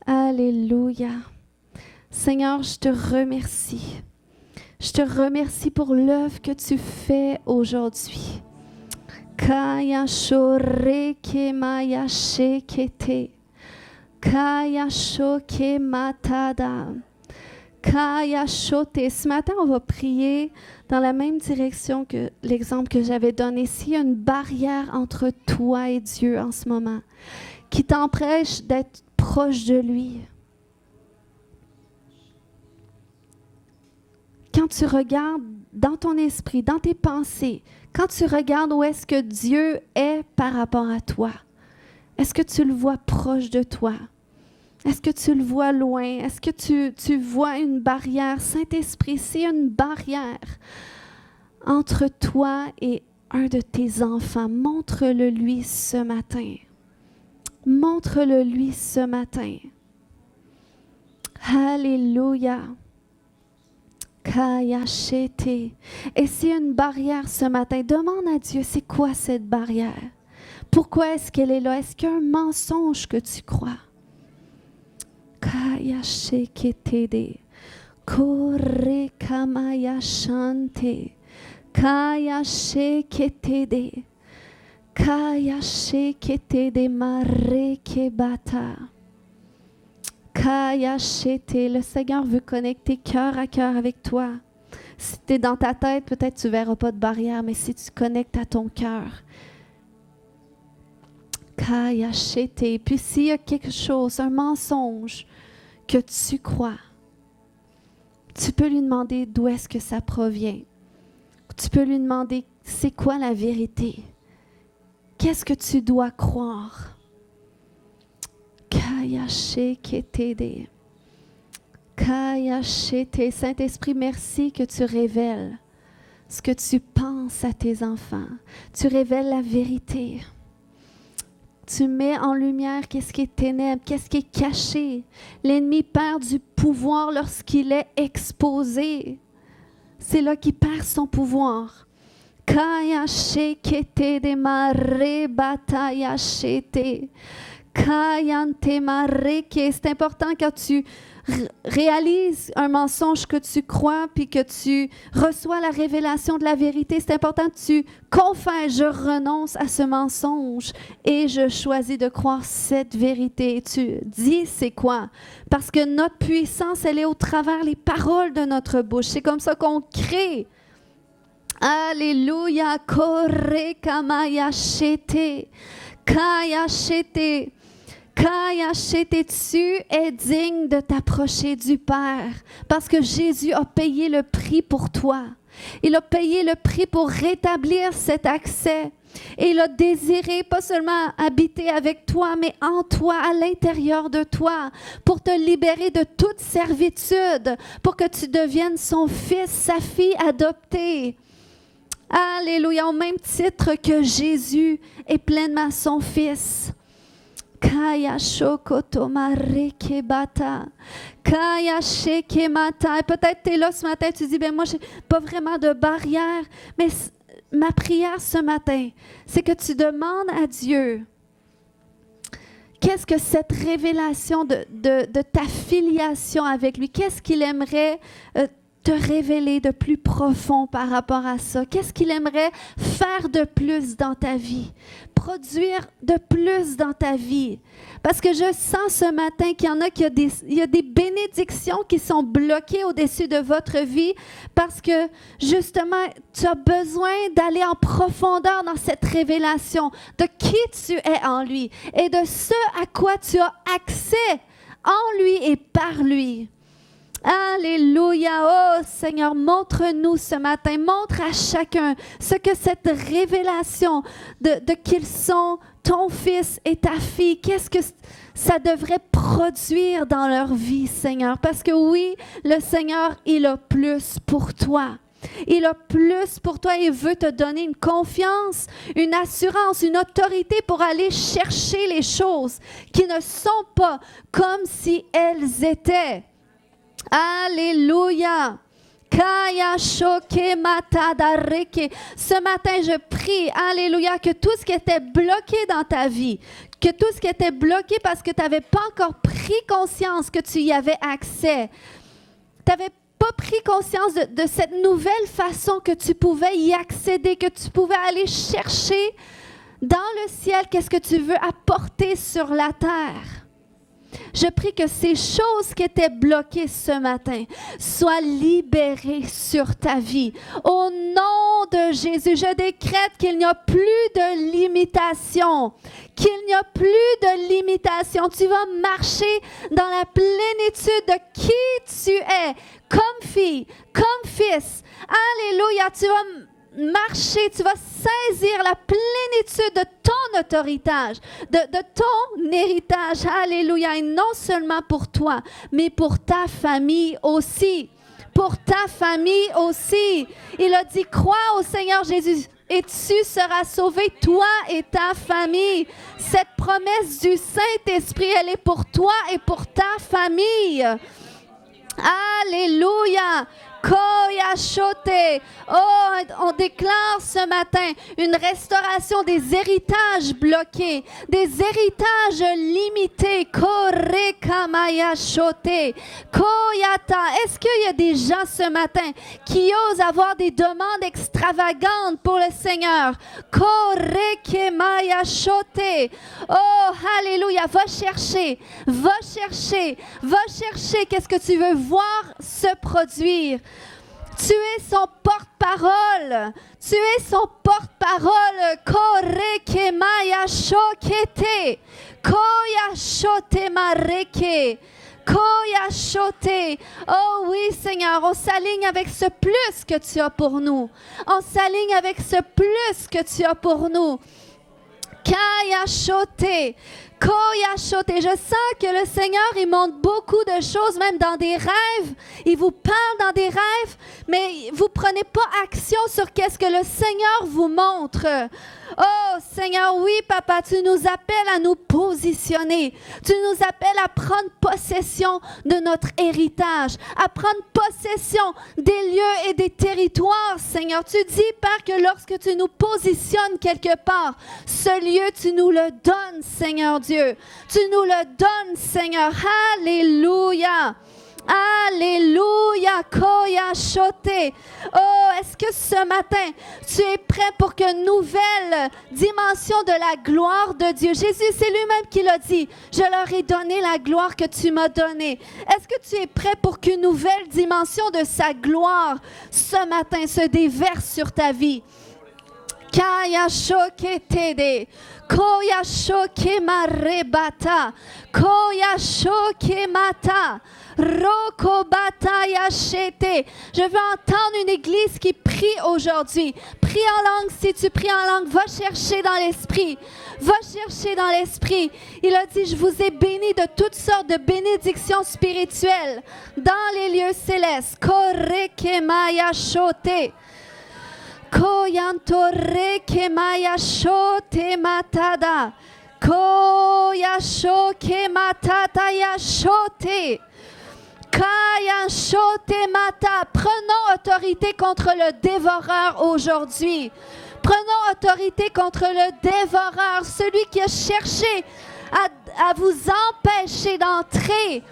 Alléluia. Seigneur, je te remercie. Je te remercie pour l'œuvre que tu fais aujourd'hui. Kaya shore ke maya shekete. Kaya shoke matada. Kaya shote. Ce matin, on va prier dans la même direction que l'exemple que j'avais donné. S'il y a une barrière entre toi et Dieu en ce moment, qui t'empêche d'être proche de lui, quand tu regardes dans ton esprit, dans tes pensées, quand tu regardes où est-ce que Dieu est par rapport à toi, est-ce que tu le vois proche de toi? Est-ce que tu le vois loin? Est-ce que tu vois une barrière? Saint-Esprit, c'est une barrière entre toi et un de tes enfants. Montre-le lui ce matin. Montre-le lui ce matin. Alléluia. Kayachete. Et s'il y a une barrière ce matin, demande à Dieu, c'est quoi cette barrière? Pourquoi est-ce qu'elle est là? Est-ce qu'il y a un mensonge que tu crois? Kayacheketede. Kore kamayashante. Kayacheketede. Kayacheketede marekebata. Kayachete. Le Seigneur veut connecter cœur à cœur avec toi. Si tu es dans ta tête, peut-être tu ne verras pas de barrière, mais si tu connectes à ton cœur. Kayachete. Puis s'il y a quelque chose, un mensonge que tu crois, tu peux lui demander d'où est-ce que ça provient. Tu peux lui demander c'est quoi la vérité. Qu'est-ce que tu dois croire? Kayacheketede. Kayashete. Saint-Esprit, merci que tu révèles ce que tu penses à tes enfants. Tu révèles la vérité. Tu mets en lumière qu'est-ce qui est ténèbres, qu'est-ce qui est caché. L'ennemi perd du pouvoir lorsqu'il est exposé. C'est là qu'il perd son pouvoir. Kayashekete de mare batayashete. Kayante mareke. C'est important quand tu réalises un mensonge que tu crois puis que tu reçois la révélation de la vérité. C'est important que tu confesses, je renonce à ce mensonge et je choisis de croire cette vérité. Tu dis c'est quoi? Parce que notre puissance, elle est au travers les paroles de notre bouche. C'est comme ça qu'on crée. Alléluia. Kore kamaya shete. Kaya shete. Kayashete, tu es digne de t'approcher du Père parce que Jésus a payé le prix pour toi. Il a payé le prix pour rétablir cet accès. Et il a désiré pas seulement habiter avec toi, mais en toi, à l'intérieur de toi, pour te libérer de toute servitude, pour que tu deviennes son fils, sa fille adoptée. Alléluia, au même titre que Jésus est pleinement son fils. Kaya shokoto mareke bata. Kaya sheke mata. Peut-être tu es là ce matin, tu dis, ben moi, je n'ai pas vraiment de barrière. Mais ma prière ce matin, c'est que tu demandes à Dieu, qu'est-ce que cette révélation de ta filiation avec lui, qu'est-ce qu'il aimerait te révéler de plus profond par rapport à ça? Qu'est-ce qu'il aimerait faire de plus dans ta vie? Produire de plus dans ta vie? Parce que je sens ce matin qu'il y en a, il y a des bénédictions qui sont bloquées au-dessus de votre vie parce que justement, tu as besoin d'aller en profondeur dans cette révélation de qui tu es en lui et de ce à quoi tu as accès en lui et par lui. Alléluia. Oh Seigneur, montre-nous ce matin, montre à chacun ce que cette révélation de qu'ils sont ton fils et ta fille, qu'est-ce que ça devrait produire dans leur vie, Seigneur. Parce que oui, le Seigneur, il a plus pour toi. Il a plus pour toi. Il veut te donner une confiance, une assurance, une autorité pour aller chercher les choses qui ne sont pas comme si elles étaient. Alléluia. Kaya shoke mata dareke. Ce matin, je prie, alléluia, que tout ce qui était bloqué dans ta vie, que tout ce qui était bloqué parce que tu n'avais pas encore pris conscience que tu y avais accès, tu n'avais pas pris conscience de cette nouvelle façon que tu pouvais y accéder, que tu pouvais aller chercher dans le ciel, qu'est-ce que tu veux apporter sur la terre. Je prie que ces choses qui étaient bloquées ce matin soient libérées sur ta vie. Au nom de Jésus, je décrète qu'il n'y a plus de limitation. Qu'il n'y a plus de limitation. Tu vas marcher dans la plénitude de qui tu es, comme fille, comme fils. Alléluia, tu vas marcher, tu vas saisir la plénitude de ton autoritage, de ton héritage. Alléluia. Et non seulement pour toi, mais pour ta famille aussi. Pour ta famille aussi. Il a dit, crois au Seigneur Jésus et tu seras sauvé, toi et ta famille. Cette promesse du Saint-Esprit, elle est pour toi et pour ta famille. Alléluia. Koyachote. Oh, on déclare ce matin une restauration des héritages bloqués, des héritages limités. Korekamayashote. Koyata. Est-ce qu'il y a des gens ce matin qui osent avoir des demandes extravagantes pour le Seigneur? Korekemayashote. Oh, alléluia. Va chercher, va chercher, va chercher. Qu'est-ce que tu veux voir se produire? Tu es son porte-parole. Tu es son porte-parole. Korekemaya shokete. Koyashote mareke. Koyashote. Oh oui, Seigneur, on s'aligne avec ce plus que tu as pour nous. On s'aligne avec ce plus que tu as pour nous. Kayashote. Koyashote. Je sens que le Seigneur, il montre beaucoup de choses, même dans des rêves. Il vous parle dans des rêves, mais vous ne prenez pas action sur qu'est-ce que le Seigneur vous montre. Oh Seigneur, oui Papa, tu nous appelles à nous positionner. Tu nous appelles à prendre possession de notre héritage, à prendre possession des lieux et des territoires, Seigneur. Tu dis, Père, que lorsque tu nous positionnes quelque part, ce lieu, tu nous le donnes, Seigneur Dieu. Tu nous le donnes, Seigneur. Alléluia. Alléluia, Koyashote. Oh, est-ce que ce matin, tu es prêt pour qu'une nouvelle dimension de la gloire de Dieu? Jésus, c'est lui-même qui l'a dit. Je leur ai donné la gloire que tu m'as donnée. Est-ce que tu es prêt pour qu'une nouvelle dimension de sa gloire ce matin se déverse sur ta vie? Kayashoketede, Koyashoke마rebata, Koyashokemata, Rokobatayashete. Je veux entendre une église qui prie aujourd'hui. Prie en langue. Si tu pries en langue, va chercher dans l'esprit. Va chercher dans l'esprit. Il a dit, je vous ai béni de toutes sortes de bénédictions spirituelles dans les lieux célestes. Korekemayashote. Koyantore kemayashote matada. Koyashoke matata yashote. Kayashote mata. Prenons autorité contre le dévoreur aujourd'hui. Prenons autorité contre le dévoreur, celui qui a cherché à vous empêcher d'entrer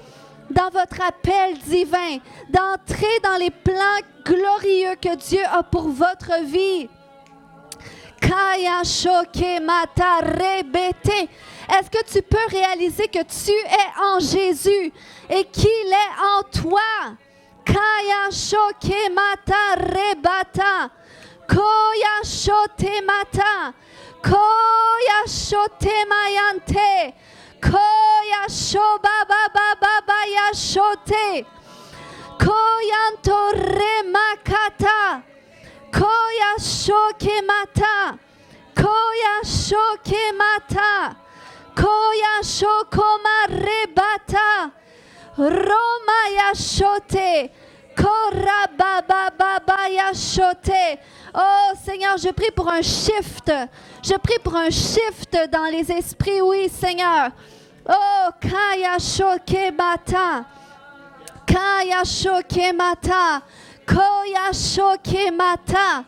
dans votre appel divin, d'entrer dans les plans glorieux que Dieu a pour votre vie. Kayashoke mata rebete. Est-ce que tu peux réaliser que tu es en Jésus et qu'il est en toi? Kayashoke mata rebata. Koyashote mata. Koyashote mayante. Koyashoba baba baba yashote. Koyantore makata. Koyashoke mata. Koyashoke mata. Koyashokoma rebata. Roma yashote. Korababa yashote. Oh Seigneur, je prie pour un shift. Je prie pour un shift dans les esprits, oui Seigneur. Oh, Kayashoke mata. Kayashoke mata. Koyashoke mata.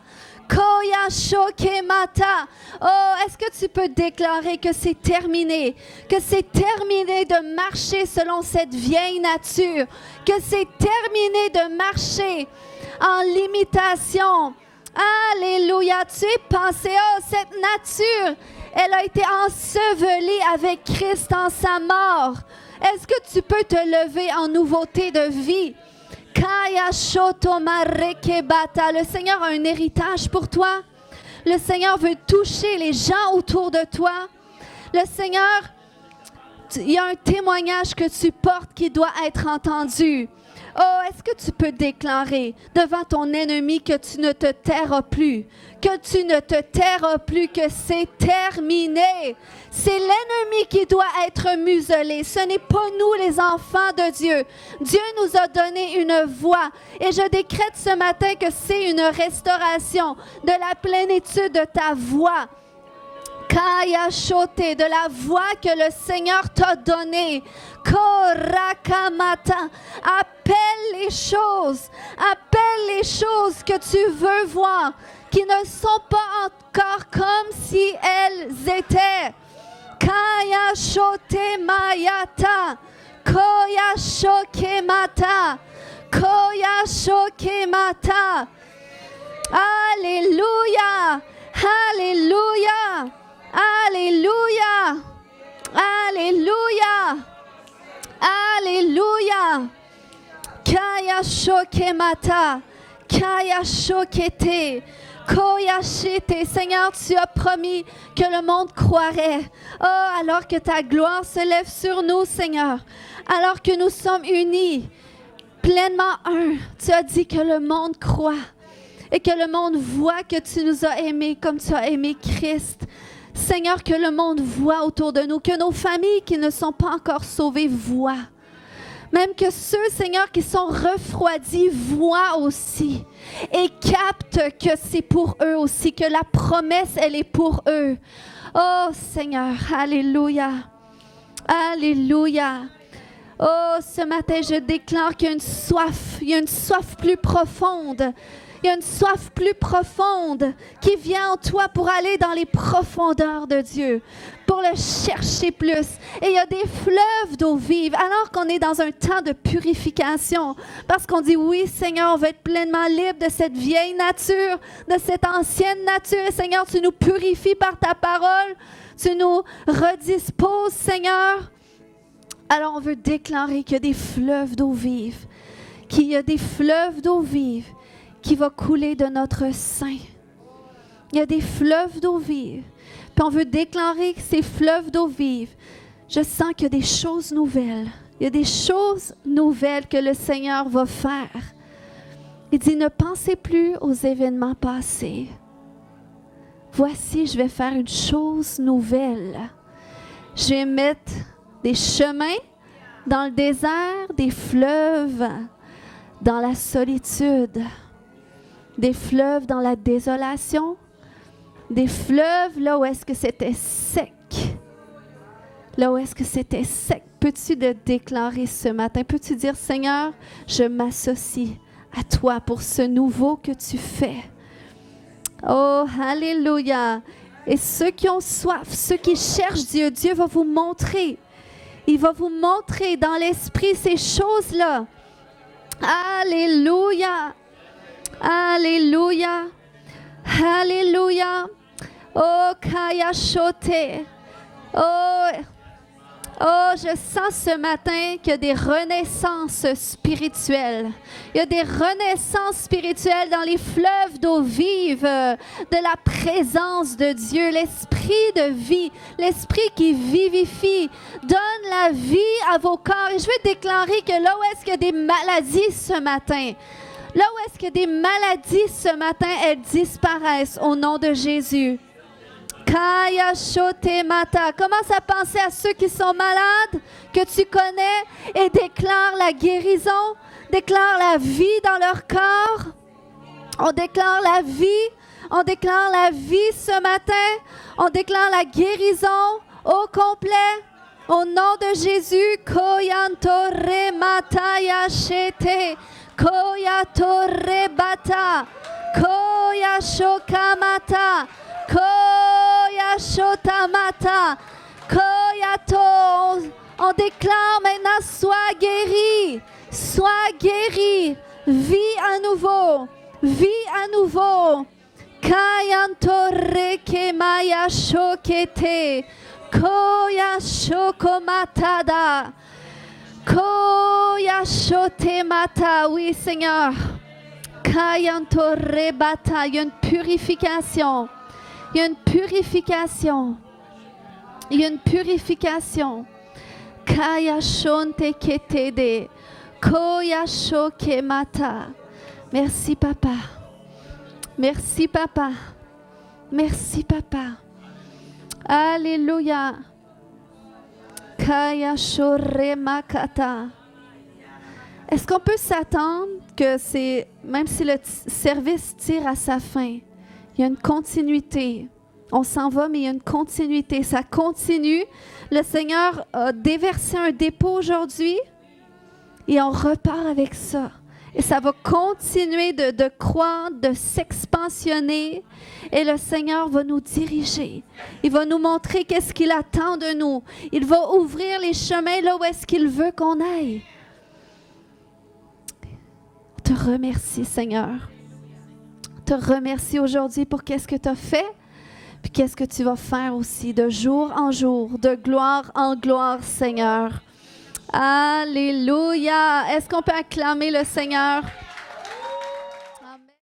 Koyashoke mata. Oh, est-ce que tu peux déclarer que c'est terminé? Que c'est terminé de marcher selon cette vieille nature. Que c'est terminé de marcher en limitation. Alléluia. Tu es pensé, oh, cette nature, elle a été ensevelie avec Christ en sa mort. Est-ce que tu peux te lever en nouveauté de vie? Le Seigneur a un héritage pour toi. Le Seigneur veut toucher les gens autour de toi. Le Seigneur, il y a un témoignage que tu portes qui doit être entendu. Oh, est-ce que tu peux déclarer devant ton ennemi que tu ne te tairas plus, que tu ne te tairas plus, que c'est terminé. C'est l'ennemi qui doit être muselé. Ce n'est pas nous les enfants de Dieu. Dieu nous a donné une voix et je décrète ce matin que c'est une restauration de la plénitude de ta voix. Kayashote, de la voix que le Seigneur t'a donnée. Korakamata, appelle les choses que tu veux voir, qui ne sont pas encore comme si elles étaient. Kayashote mayata, koyashoke mata, koyashoke mata. Alléluia, alléluia. Alléluia, alléluia, alléluia. Kayashoke mata, kayashokete, koyashete. Seigneur, tu as promis que le monde croirait. Oh, alors que ta gloire se lève sur nous, Seigneur, alors que nous sommes unis, pleinement un, tu as dit que le monde croit et que le monde voit que tu nous as aimés comme tu as aimé Christ. Seigneur, que le monde voit autour de nous, que nos familles qui ne sont pas encore sauvées voient. Même que ceux, Seigneur, qui sont refroidis voient aussi et captent que c'est pour eux aussi, que la promesse, elle est pour eux. Oh Seigneur, alléluia, alléluia. Oh, ce matin, je déclare qu'il y a une soif plus profonde. Il y a une soif plus profonde qui vient en toi pour aller dans les profondeurs de Dieu, pour le chercher plus. Et il y a des fleuves d'eau vive, alors qu'on est dans un temps de purification. Parce qu'on dit, oui, Seigneur, on va être pleinement libre de cette vieille nature, de cette ancienne nature. Et Seigneur, tu nous purifies par ta parole. Tu nous redisposes, Seigneur. Alors, on veut déclarer qu'il y a des fleuves d'eau vive, qu'il y a des fleuves d'eau vive qui va couler de notre sein. Il y a des fleuves d'eau vive. Puis on veut déclarer que ces fleuves d'eau vive, je sens qu'il y a des choses nouvelles. Il y a des choses nouvelles que le Seigneur va faire. Il dit, ne pensez plus aux événements passés. Voici, je vais faire une chose nouvelle. Je vais mettre des chemins dans le désert, des fleuves dans la solitude. Des fleuves dans la désolation, des fleuves là où est-ce que c'était sec. Là où est-ce que c'était sec. Peux-tu le déclarer ce matin? Peux-tu dire, Seigneur, je m'associe à toi pour ce nouveau que tu fais. Oh, alléluia. Et ceux qui ont soif, ceux qui cherchent Dieu, Dieu va vous montrer. Il va vous montrer dans l'esprit ces choses-là. Alléluia. Alléluia, alléluia. Oh, Kaya Shote. Oh, je sens ce matin qu'il y a des renaissances spirituelles. Il y a des renaissances spirituelles dans les fleuves d'eau vive, de la présence de Dieu, l'esprit de vie, l'esprit qui vivifie, donne la vie à vos corps. Et je veux déclarer que là où est-ce qu'il y a des maladies ce matin, là où est-ce qu'il y a des maladies ce matin, elles disparaissent au nom de Jésus. Kaya Shote Mata. Commence à penser à ceux qui sont malades, que tu connais, et déclare la guérison, déclare la vie dans leur corps. On déclare la vie ce matin. On déclare la guérison au complet. Au nom de Jésus, Koyanto Remata Yashete. Koya Torre Bata, Koya Shokamata, Koya Shotamata, Koya To. On déclare maintenant, sois guéri, vis à nouveau. Kayanto Rekemaya Shokete, Koya Shokomatada. Koya Shote Mata, oui Seigneur. Kayanto Rebata, il y a une purification. Il y a une purification. Kaya Shonte Ketede, Koya Shoke Mata. Merci Papa. Merci Papa. Alléluia. Kaya Shore Makata. Est-ce qu'on peut s'attendre que c'est, même si le service tire à sa fin, il y a une continuité. On s'en va, mais il y a une continuité. Ça continue. Le Seigneur a déversé un dépôt aujourd'hui et on repart avec ça. Et ça va continuer de croître, de s'expansionner. Et le Seigneur va nous diriger. Il va nous montrer qu'est-ce qu'il attend de nous. Il va ouvrir les chemins là où est-ce qu'il veut qu'on aille. On te remercie, Seigneur. On te remercie aujourd'hui pour qu'est-ce que tu as fait. Puis qu'est-ce que tu vas faire aussi de jour en jour, de gloire en gloire, Seigneur. Alléluia. Est-ce qu'on peut acclamer le Seigneur?